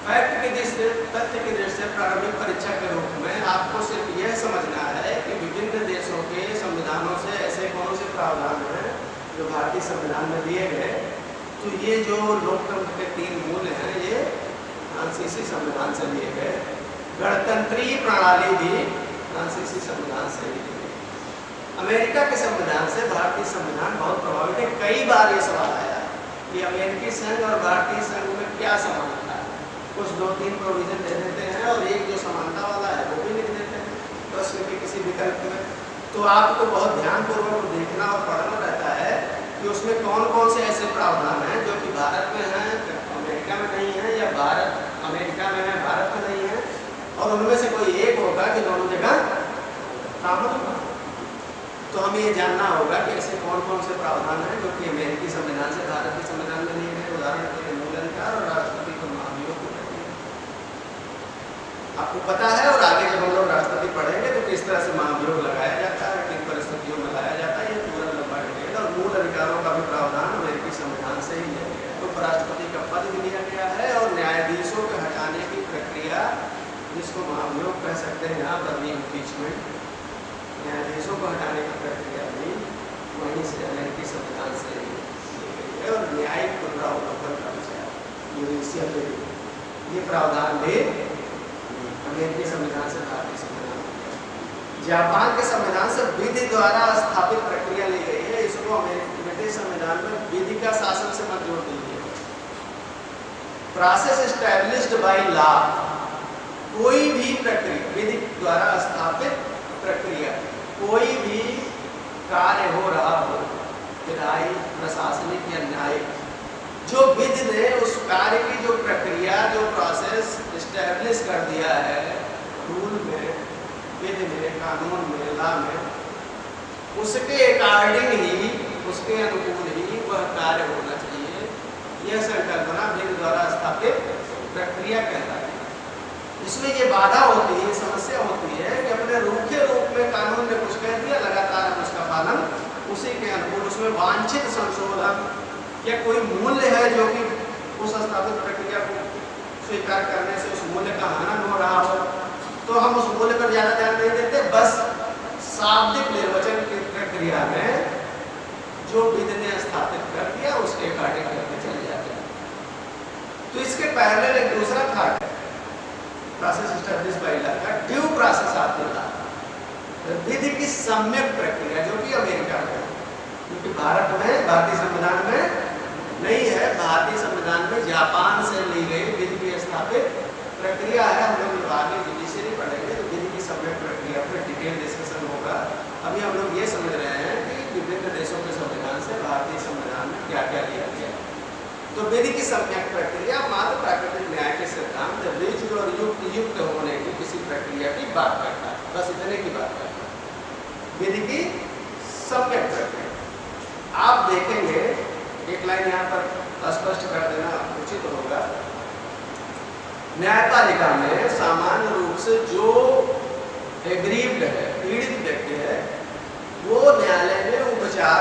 फैक्ट की दृष्टि, तथ्य की दृष्टि से प्रारंभिक परीक्षा के रूप में आपको सिर्फ यह समझना है कि विभिन्न देशों के संविधानों से ऐसे कौन से प्रावधान हैं जो भारतीय संविधान में दिए गए। तो ये जो लोकतंत्र के 3 मूल्य हैं, ये फ्रांसीसी संविधान से लिए गए। गणतंत्रीय प्रणाली भी फ्रांसीसी संविधान से ही ली गई। अमेरिका के संविधान से भारतीय संविधान बहुत प्रभावित है। कई बार ये सवाल आया कि अमेरिकी संघ और भारतीय संघ में क्या समानता है। कुछ 2-3 प्रोविजन दे देते हैं और एक जो समानता वाला है वो भी लिख देते हैं प्रश्न के किसी विकल्प में। तो आपको बहुत ध्यानपूर्वक देखना और पढ़ना रहता है कि उसमें कौन कौन से ऐसे प्रावधान हैं जो कि भारत में हैं, अमेरिका में नहीं है, या भारत अमेरिका में है, भारत में नहीं है, और उनमें से कोई एक होगा कि दोनों जगह काम होगा। तो हमें ये जानना होगा कि ऐसे कौन कौन से प्रावधान हैं जो कि अमेरिकी संविधान से भारत के संविधान में लिए गए। उदाहरण के लिए मूल अधिकार और राष्ट्रपति को महाभियोग को आपको पता है, और आगे जब हम लोग राष्ट्रपति पढ़ेंगे तो किस तरह से महाभियोग लगाया जाता है, किन परिस्थितियों में लाया जाता है, ये पूरा लंबा डिटेल। और मूल अधिकारों का भी प्रावधान अमेरिकी संविधान से ही लिया गया है। उपराष्ट्रपति का पद भी लिया गया है, और न्यायाधीशों के हटाने की प्रक्रिया, जिसको महाभियोग कह सकते हैं यहाँ पर, इम्पीचमेंट, न्यायाधीशों को हटाने की प्रक्रिया भी वहीं से अमेरिकी संविधान से ली गई है। और न्यायिक पुनरावलोकन का विचार, जुडिशियल रिव्यू, ये प्रावधान भी अमेरिकी संविधान से भारतीय संविधान। जापान के संविधान से विधि द्वारा स्थापित प्रक्रिया ली गई है। इसको अमेरिकी ब्रिटिश संविधान में विधि का शासन से मत जोड़ दीजिए। प्रोसेस एस्टैब्लिश्ड बाय लॉ, कोई भी प्रक्रिया, विधि द्वारा स्थापित प्रक्रिया, कोई भी कार्य हो रहा हो, विधायी, प्रशासनिक या न्यायिक, जो विधि ने उस कार्य की जो प्रक्रिया, जो प्रोसेस एस्टैब्लिश कर दिया है रूल में, विधि में, कानून में, लॉ में, उसके अकॉर्डिंग ही, उसके अनुकूल ही वह कार्य होना चाहिए। यह संकल्पना विधि द्वारा स्थापित प्रक्रिया कहलाती है। इसमें ये बाधा होती है, समस्या होती है कि अपने रूखे रूप में कानून ने कुछ कह दिया, लगातार हम उसका पालन उसी के अनुकूल, उसमें वांछित संशोधन या कोई मूल्य है जो कि उस स्थापित प्रक्रिया को स्वीकार करने से उस मूल्य का हनन हो रहा हो, तो हम उस मूल्य पर ज़्यादा ध्यान नहीं देते। बस शाब्दिक निर्वचन की प्रक्रिया में जो विधि ने स्थापित कर दिया उसके अकॉर्डिंग करके चले जाते हैं। तो इसके पहले एक दूसरा था प्रोसेस एस्टैब्लिश बाय लॉ का ड्यू प्रोसेस ऑफ लॉ, विधि की सम्यक प्रक्रिया, जो कि अमेरिका में, क्योंकि भारत में, भारतीय संविधान में नहीं है। भारतीय संविधान में जापान से ली गई विधि की स्थापित प्रक्रिया है। हम लोग आगे जुडिशरी पढ़ेंगे तो विधि की सम्यक प्रक्रिया पर डिटेल डिस्कशन होगा। अभी हम लोग ये समझ रहे हैं कि विभिन्न देशों के संविधान से भारतीय संविधान में क्या क्या लिया गया। तो विधि की सम्यक प्रक्रिया मात्र प्राकृतिक न्याय के सिद्धांत ऋजु और युक्त होने की किसी प्रक्रिया की बात करता है, बस इतने की बात करता है। विधि की सम्यक प्रक्रिया आप देखेंगे, एक लाइन यहाँ पर स्पष्ट कर देना उचित होगा। न्यायपालिका में सामान्य रूप से जो एग्रीव्ड है, पीड़ित व्यक्ति है, वो न्यायालय में उपचार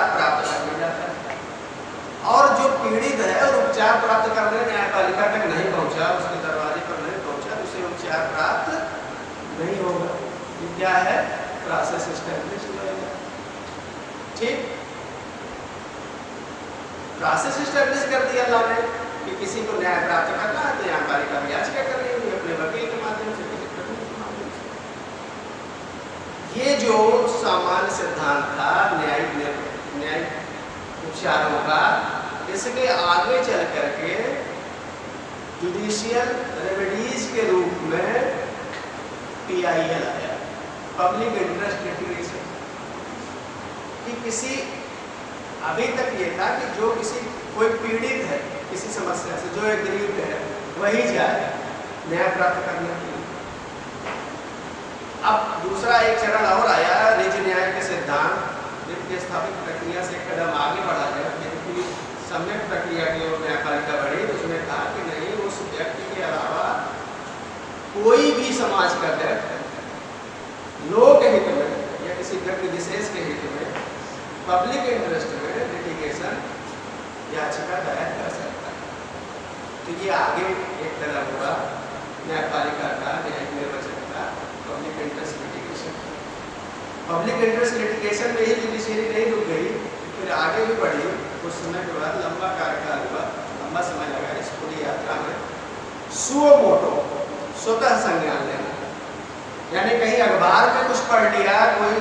क्या है? प्रोसेस एस्टेब्लिश हो जाएगा। ठीक, प्रोसेस एस्टेब्लिश कर दिया अल्लाह ने कि किसी को न्याय प्राप्त करना है तो यहाँ पालिका भी याचिका करनी होगी अपने वकील के माध्यम से, ये जो सामान्य सिद्धांत था न्यायिक उपचारों का, इसके आगे चल करके जुडिशियल रेमेडीज के रूप में PIL आया, पब्लिक इंटरेस्ट लिटिगेशन। कि किसी, अभी तक ये था कि जो कोई पीड़ित है किसी समस्या से, जो एग्रीव्ड है, वही जाए न्याय प्राप्त करने के लिए। अब दूसरा एक चरण और आया, निज न्याय के सिद्धांत, विधि स्थापित प्रक्रिया से कदम आगे बढ़ा गया, विधि सम्यक प्रक्रिया की ओर न्यायपालिका बढ़ी। तो उसने कहा कि नहीं, उस व्यक्ति के अलावा कोई भी समाज का व्यक्ति लोक हित में या किसी व्यक्ति विशेष के हित में पब्लिक इंटरेस्ट में लिटिगेशन याचिका दायर कर सकता है। तो ये आगे एक कदम हुआ न्यायपालिका का, न्यायिक निर्वचन का, public interest litigation. Public interest litigation में ही जुडिशरी नहीं रुक गई, फिर आगे भी बढ़ी। कुछ समय के बाद लंबा कार्यकाल हुआ, लंबा समय लगा इस पूरी यात्रा में। सुओ मोटो, स्वतः संज्ञान लेना, यानी कहीं अखबार में कुछ पढ़ लिया, कोई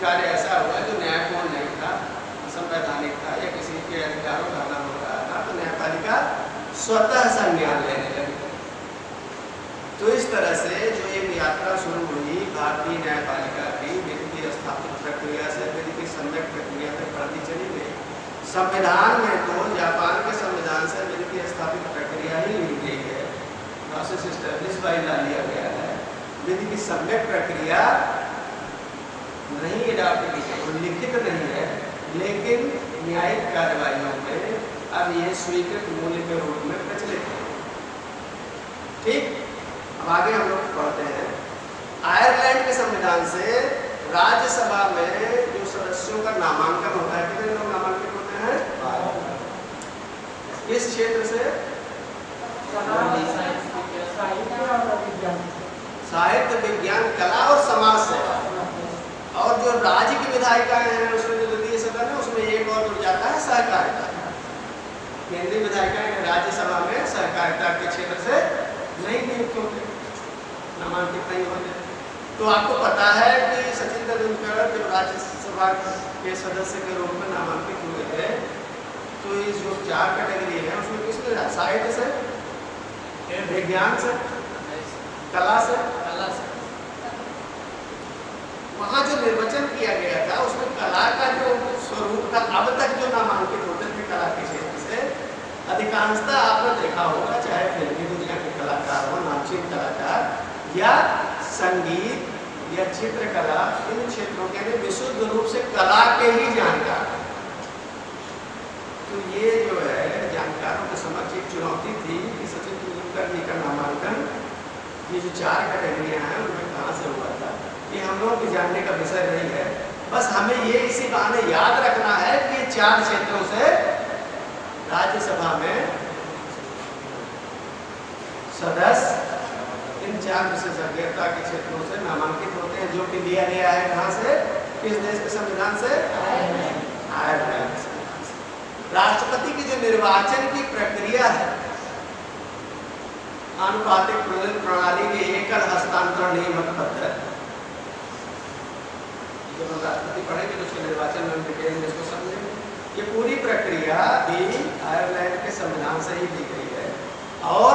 कार्य ऐसा हुआ जो न्यायपूर्ण नहीं था, असंवैधानिक था या किसी के अधिकारों का हनन हो रहा था, तो न्यायपालिका स्वतः संज्ञान लेने लगी। तो इस तरह से जो एक यात्रा शुरू हुई भारतीय न्यायपालिका की, विधि की स्थापित प्रक्रिया से विधि की सम्यक प्रक्रिया तक बढ़ती चली गई। संविधान में तो जापान के संविधान से विधि की स्थापित प्रक्रिया ही ली गई है, प्रोसेस एस्टेब्लिश बाय लॉ लिया गया है। विधि की सम्यक प्रक्रिया नहीं अडॉप्ट की है, लिखित नहीं है, लेकिन न्यायिक कार्यवाहियों में अब ये स्वीकृत मूल्य के रूप में प्रचलित है। ठीक, अब आगे हम लोग पढ़ते हैं। आयरलैंड के संविधान से राज्यसभा में जो सदस्यों का नामांकन होता है, कितने लोग नामांकित होते हैं? किस क्षेत्र से? साहित्य, विज्ञान, कला और समाज से। और जो राज्य की विधायिकाएं हैं, उसमें जो द्वितीय सदन है, उसमें एक और जुड़ जाता है सहकारिता। केंद्रीय विधायिकाएं राज्यसभा में सहकारिता के क्षेत्र से नहीं नियुक्त होते, नामांकित नहीं होते। तो आपको पता है कि सचिन तेंदुलकर जब राज्यसभा के सदस्य के रूप में नामांकित हुए थे, तो इस जो 4 कैटेगरी है उसमें किसने? साहित्य से, विज्ञान से, कला से। वहाँ जो निर्वाचन किया गया था उसमें कला का जो स्वरूप था, अब तक जो नामांकित होते थे कला के क्षेत्र से, अधिकांशतः आपने देखा होगा, चाहे फिल्मी दुनिया के कलाकार हो, नामचीन कलाकार, या संगीत या चित्रकला, इन क्षेत्रों के लिए विशुद्ध रूप से कला के ही जानकार। तो ये जो है जानकारों के समक्ष एक चुनौती थी कि सचिन तेंदुलकर जी का नामांकन ये जो 4 कैटेगरियां हैं उनमें कहाँ से हुआ था, ये हम लोगों के जानने का विषय नहीं है। बस हमें ये इसी बहाने याद रखना है कि 4 क्षेत्रों से राज्यसभा में सदस्य इन 4 विशेषज्ञता के क्षेत्रों से नामांकित होते हैं, जो कि दिया गया है कहाँ से? किस देश के संविधान से? आयरलैंड से। राष्ट्रपति की जो निर्वाचन की प्रक्रिया है, आनुपातिक प्रणाली के एकल हस्तांतरण नियमक पत्र, जब हम राष्ट्रपति पढ़ेंगे तो उसके निर्वाचन में डिटेल में इसको समझेंगे। ये पूरी प्रक्रिया भी आयरलैंड के संविधान से ही दी गई है। और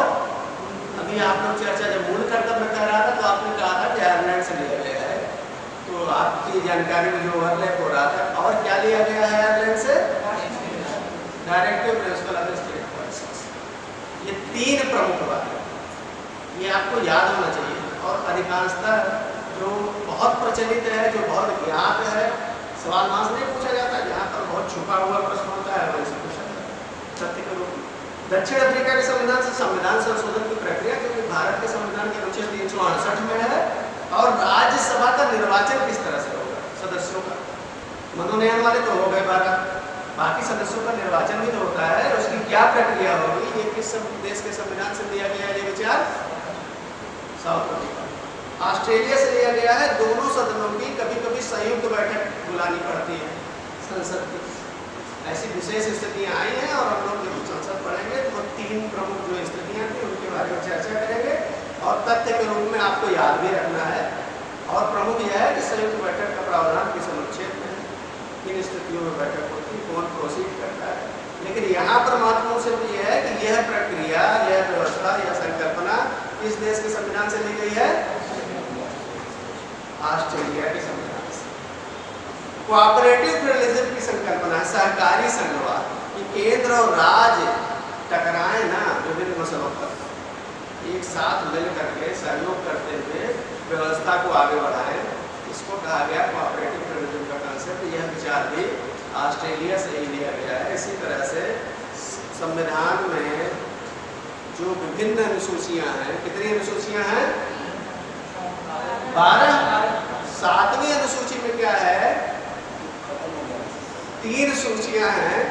अभी आप लोग चर्चा जब मूल कर्तव्य में कर रहा था तो आपने कहा था कि आयरलैंड से लिया गया है, तो आपकी जानकारी में जो ओवरलैप हो रहा था, और क्या लिया गया है आयरलैंड से? Directive principle of state policies. ये 3 प्रमुख बातें, ये आपको याद होना चाहिए। और अधिकांशतः जो बहुत प्रचलित है, जो बहुत ज्ञात है, सवाल वहाँ से नहीं पूछा जाता, जहाँ पर बहुत छुपा हुआ प्रश्न होता है वहीं से पूछा जाता है सत्य के रूप में। दक्षिण अफ्रीका के संविधान से संविधान संशोधन की प्रक्रिया, क्योंकि भारत के संविधान के अनुच्छेद 368 में है। और राज्यसभा का निर्वाचन किस तरह से होगा? सदस्यों का मनोनयन वाले तो हो गए 12, बाकी सदस्यों का निर्वाचन भी तो होता है। उसकी क्या प्रक्रिया होगी? ये किस देश के संविधान से दिया गया है ये विचार? South Africa. ऑस्ट्रेलिया से लिया गया है। दोनों सदनों की कभी कभी संयुक्त बैठक बुलानी पड़ती है संसद की। ऐसी विशेष स्थितियां आई हैं और हम लोग जब संसद पढ़ेंगे तो 3 प्रमुख जो स्थितियां थी उनके बारे में चर्चा करेंगे और तथ्य के रूप में आपको याद भी रखना है। और प्रमुख यह है कि संयुक्त बैठक का प्रावधान किस अनुच्छेद में है, किन स्थितियों में बैठक होती है, कौन प्रोसीड करता है। लेकिन यहाँ पर महत्वपूर्ण सिर्फ यह है कि यह प्रक्रिया, यह व्यवस्था, यह संकल्पना किस देश के संविधान से ली गई है? ऑस्ट्रेलिया के संविधान से। कोऑपरेटिव फेडरलिज्म की संकल्पना, सहकारी संघवाद, कि केंद्र और राज्य टकराए ना विभिन्न मसलों पर, एक साथ मिल करके सहयोग करते हुए व्यवस्था को आगे बढ़ाएं, इसको कहा गया कोऑपरेटिव फेडरलिज्म का कांसेप्ट। यह विचार भी ऑस्ट्रेलिया से ही लिया गया है। इसी तरह से संविधान में जो विभिन्न अनुसूचियां हैं, कितनी अनुसूचियां हैं? 12। 7वीं अनुसूची में क्या है? 3 सूचियां हैं,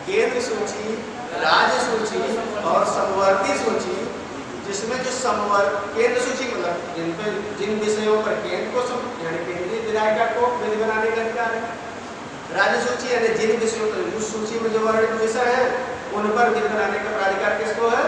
केंद्र सूची, राज्य सूची और समवर्ती सूची, जिसमें जो केंद्र सूची मतलब जिन विषयों पर केंद्र को यानी केंद्रीय विधायिका को विधि बनाने का अधिकार है। राज्य सूची यानी जिन विषयों पर उस सूची में जो वर्णित विषय है उन पर विधि बनाने का प्राधिकार किसको है?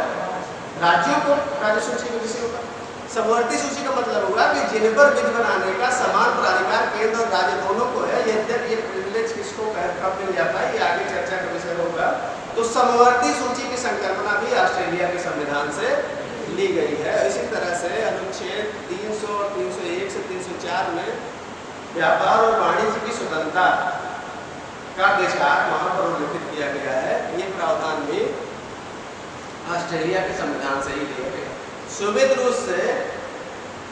राज्यों को, राज्य सूची के विषयों पर। समवर्ती सूची का मतलब होगा कि जिन पर विधि बनाने का समान प्राधिकार केंद्र और राज्य दोनों को है। यद्यपि ये प्रिविलेज किसको कब मिल जाता है, ये आगे चर्चा का विषय होगा। तो समवर्ती सूची की संकल्पना भी ऑस्ट्रेलिया के संविधान से ली गई है। इसी तरह से अनुच्छेद 300 और 301 से 304 में व्यापार और वाणिज्य की स्वतंत्रता का विचार वहां पर उल्लेखित किया गया है। ये प्रावधान भी ऑस्ट्रेलिया के संविधान से ही लिया गया। सोवियत रूस से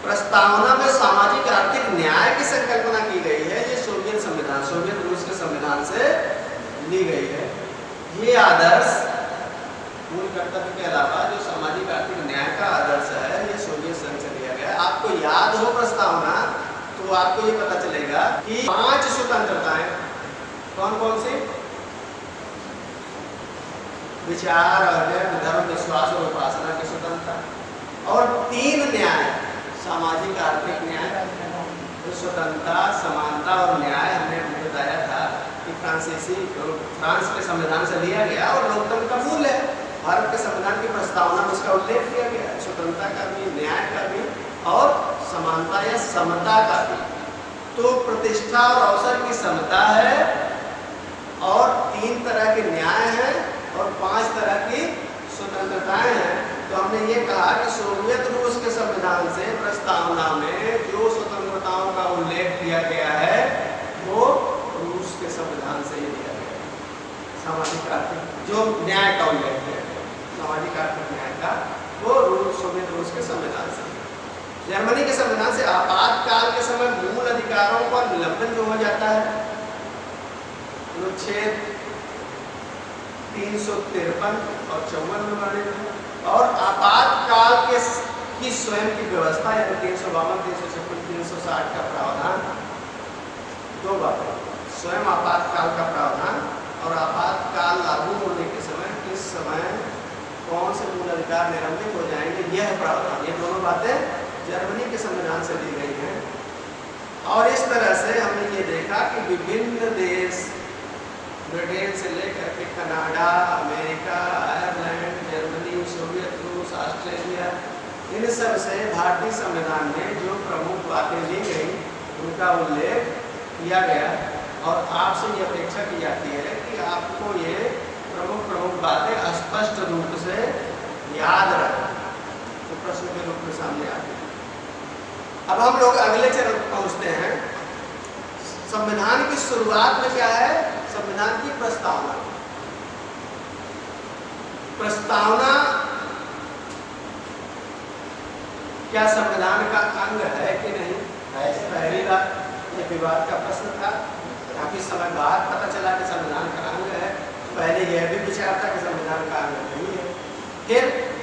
प्रस्तावना में सामाजिक आर्थिक न्याय की संकल्पना की गई है। ये सोवियत रूस के संविधान से ली गई है। ये आदर्श मूल कर्तव्य के अलावा जो सामाजिक आर्थिक न्याय का आदर्श है, ये सोवियत संघ से लिया गया। आपको याद हो प्रस्तावना तो आपको ये पता चलेगा कि 5 स्वतंत्रताएं कौन कौन सी? विचार, अध्ययन, धर्म, विश्वास और उपासना की स्वतंत्रता और 3 न्याय, सामाजिक आर्थिक न्याय, स्वतंत्रता, समानता और न्याय। हमने बताया था कि फ्रांस के संविधान से लिया गया और लोकतंत्र का मूल है। भारत के संविधान की प्रस्तावना में इसका उल्लेख किया गया है, स्वतंत्रता का भी, न्याय का भी और समानता या समता का भी। तो प्रतिष्ठा और अवसर की समता है और 3 तरह के न्याय हैं और 5 तरह की स्वतंत्रताएं हैं। तो हमने ये कहा कि सोवियत रूस के संविधान से प्रस्तावना में जो स्वतंत्रताओं का उल्लेख किया गया है वो रूस के संविधान से ही दिया गया है। सामाजिक आर्थिक जो न्याय का उल्लेख किया गया, सामाजिक आर्थिक न्याय का, वो सोवियत रूस के संविधान से। जर्मनी के संविधान से आपातकाल के समय मूल अधिकारों पर निलंबन जो हो जाता है, अनुच्छेद 353 और 54 में वर्णित है। और आपातकाल की स्वयं की व्यवस्था यानी 352, 356, 360 का प्रावधान। 2 बातें, स्वयं आपातकाल का प्रावधान और आपातकाल लागू होने के समय किस समय कौन से मूल अधिकार निलंबित हो जाएंगे, यह प्रावधान। ये दोनों बातें जर्मनी के संविधान से दी गई हैं। और इस तरह से हमने ये देखा कि विभिन्न देश, ब्रिटेन से लेकर के Canada, America, Ireland, Germany, Soviet रूस, ऑस्ट्रेलिया, इन सब से भारतीय संविधान में जो प्रमुख बातें ली गई उनका उल्लेख किया गया। और आपसे ये अपेक्षा की जाती है कि आपको ये प्रमुख बातें स्पष्ट रूप से याद रखें, तो प्रश्न के रूप में सामने आते हैं। अब हम लोग अगले चरण पर पहुँचते हैं। संविधान की शुरुआत में क्या है? संविधान की प्रस्तावना। प्रस्तावना क्या संविधान का अंग है कि नहीं? पहली बात, ये विवाद का प्रश्न था। काफी समय बाद पता चला कि संविधान का अंग है। पहले यह भी विचार था कि संविधान का अंग नहीं है। फिर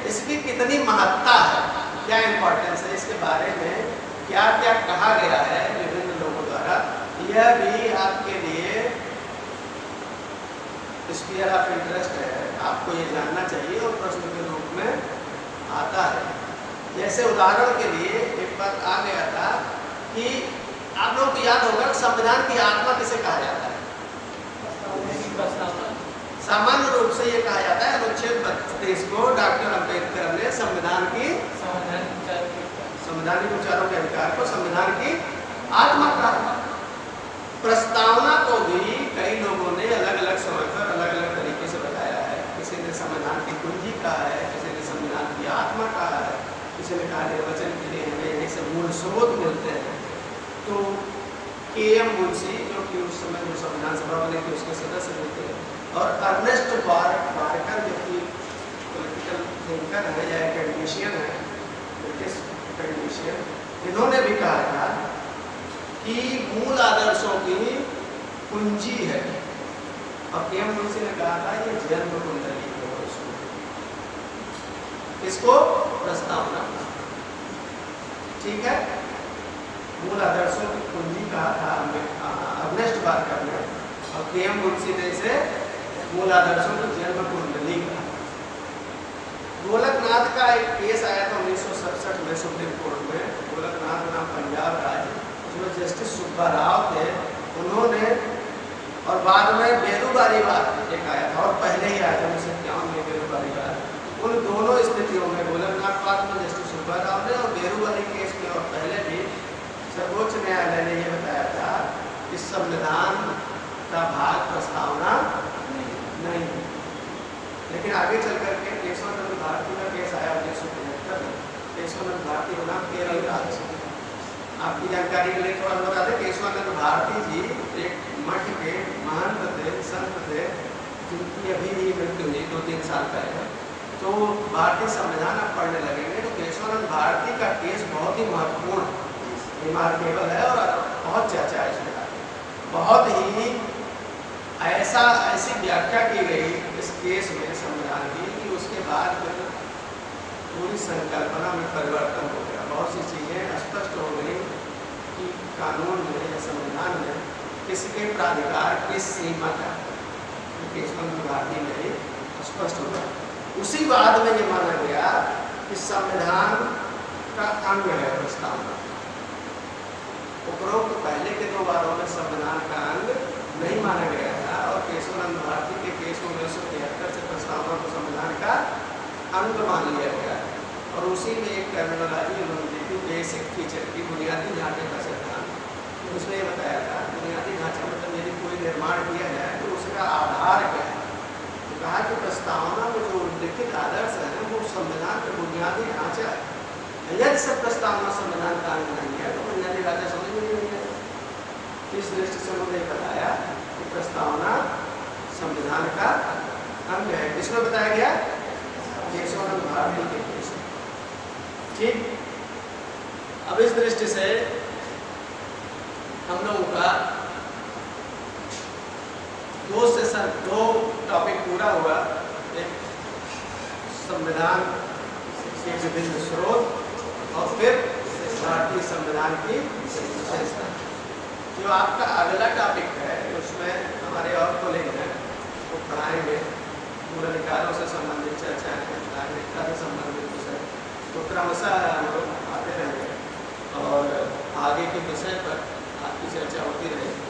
इसकी कितनी महत्ता है, क्या इंपॉर्टेंस है, इसके बारे में क्या क्या कहा गया है विभिन्न लोगों द्वारा, यह भी आपके लिए स्फीयर ऑफ इंटरेस्ट है। आपको ये जानना चाहिए और प्रश्न के रूप में आता है। जैसे उदाहरण के लिए एक बार आ गया था कि आप लोगों को याद होगा कि संविधान की आत्मा किसे कहा जाता है? सामान्य रूप से ये कहा जाता है अनुच्छेद 32 को डॉक्टर अंबेडकर ने संविधान की संवैधानिक विचारों के अधिकार को संविधान की आत्मा कहा। प्रस्तावना को भी कई लोगों ने अलग अलग समय पर अलग अलग तरीके से बताया है। किसी ने संविधान की कुंजी कहा है, किसी ने संविधान की आत्मा कहा है, किसी ने कहा निर्वाचन के लिए हमें यहीं से मूल स्रोत मिलते हैं। तो के.एम. मुंशी जो कि उस समय जो संविधान सभा बने थे उसके सदस्य भी थे, और अर्नेस्ट बारकर जो कि पॉलिटिकल थिंकर है या एकेडमिशियन है, ब्रिटिश एकेडमिशियन, इन्होंने भी कहा था कि मूल आदर्शों की कुंजी है। और के.एम. मुंशी ने कहा था ये जन्म कुंडली है, इसको प्रस्तावना, ठीक है, मूल आदर्शों की कुंजी कहा था अर्नेस्ट बारकर ने, और के.एम. मुंशी ने इसे मूल आदर्शों की जन्म कुंडली कहा। गोलकनाथ का एक केस आया था 1967 में सुप्रीम कोर्ट में। गोलकनाथ नाम पंजाब राज्य, उसमें जस्टिस सुब्बा राव थे, उन्होंने, और बाद में बेरूबारी वाद एक आया था, और पहले ही आया था 1951 में बेरूबारी वाद। उन दोनों स्थितियों में गोलकनाथ वाद में जस्टिस सुब्बा राव ने और बेरूबारी केस में और पहले भी सर्वोच्च न्यायालय ने यह बताया था कि संविधान का भाग प्रस्तावना नहीं है। लेकिन आगे चल करके केशवानंद भारती का केस आया 1973 में। केशवानंद भारती का नाम केरल राज्य, आपकी जानकारी के लिए थोड़ा बता दें, केशवानंद भारती जी एक मठ के महंत थे, संत थे, जिनकी अभी ही मृत्यु हुई 2-3 साल पहले। तो भारतीय संविधान आप पढ़ने लगेंगे तो केशवानंद भारती का केस बहुत ही महत्वपूर्ण, रिमार्केबल है, और बहुत चर्चा है इसमें। बहुत ही ऐसी व्याख्या की गई इस केस में संविधान की कि उसके बाद पूरी संकल्पना में परिवर्तन हो गया। बहुत सी चीज़ें स्पष्ट हो गई कि कानून में या संविधान में किसके प्राधिकार किस सीमा का, केशवानंद भारती में ही स्पष्ट हो गया। उसी बाद में ये माना गया कि संविधान का अंग है प्रस्तावना। उपरोक्त पहले के 2 बारों में संविधान का अंग नहीं माना गया था, और केशवानंद भारती के केस में 1973 से प्रस्तावना को संविधान का अंग मान लिया गया। और उसी में एक टर्मिनोलॉजी उन्होंने दी थी, बेसिक फीचर की, बुनियादी ढांचे का सिद्धांत। उसमें ये बताया था बुनियादी ढांचा मतलब यदि कोई निर्माण किया जाए तो उसका आधार क्या है। तो कहा कि प्रस्तावना में जो लिखित आदर्श है वो संविधान का बुनियादी ढांचा है। यदि सब प्रस्तावना संविधान का अंग नहीं है तो बुनियादी ढांचा समझ में नहीं है। इस दृष्टि से उन्होंने बताया कि प्रस्तावना संविधान का अंग है। इसमें बताया गया केशवानंद भारती के केस, ठीक। अब इस दृष्टि से हम लोगों का 2 टॉपिक पूरा हुआ। एक संविधान के विभिन्न स्रोत और फिर भारतीय संविधान की विशेषता। जो आपका अगला टॉपिक है उसमें हमारे और कॉलेज हैं वो पढ़ाएंगे मूल अधिकारों से संबंधित चर्चा है, नागरिकता से संबंधित विषय, तो क्रमशः हम लोग आते रहेंगे और आगे के विषय पर आपकी चर्चा होती रहेगी।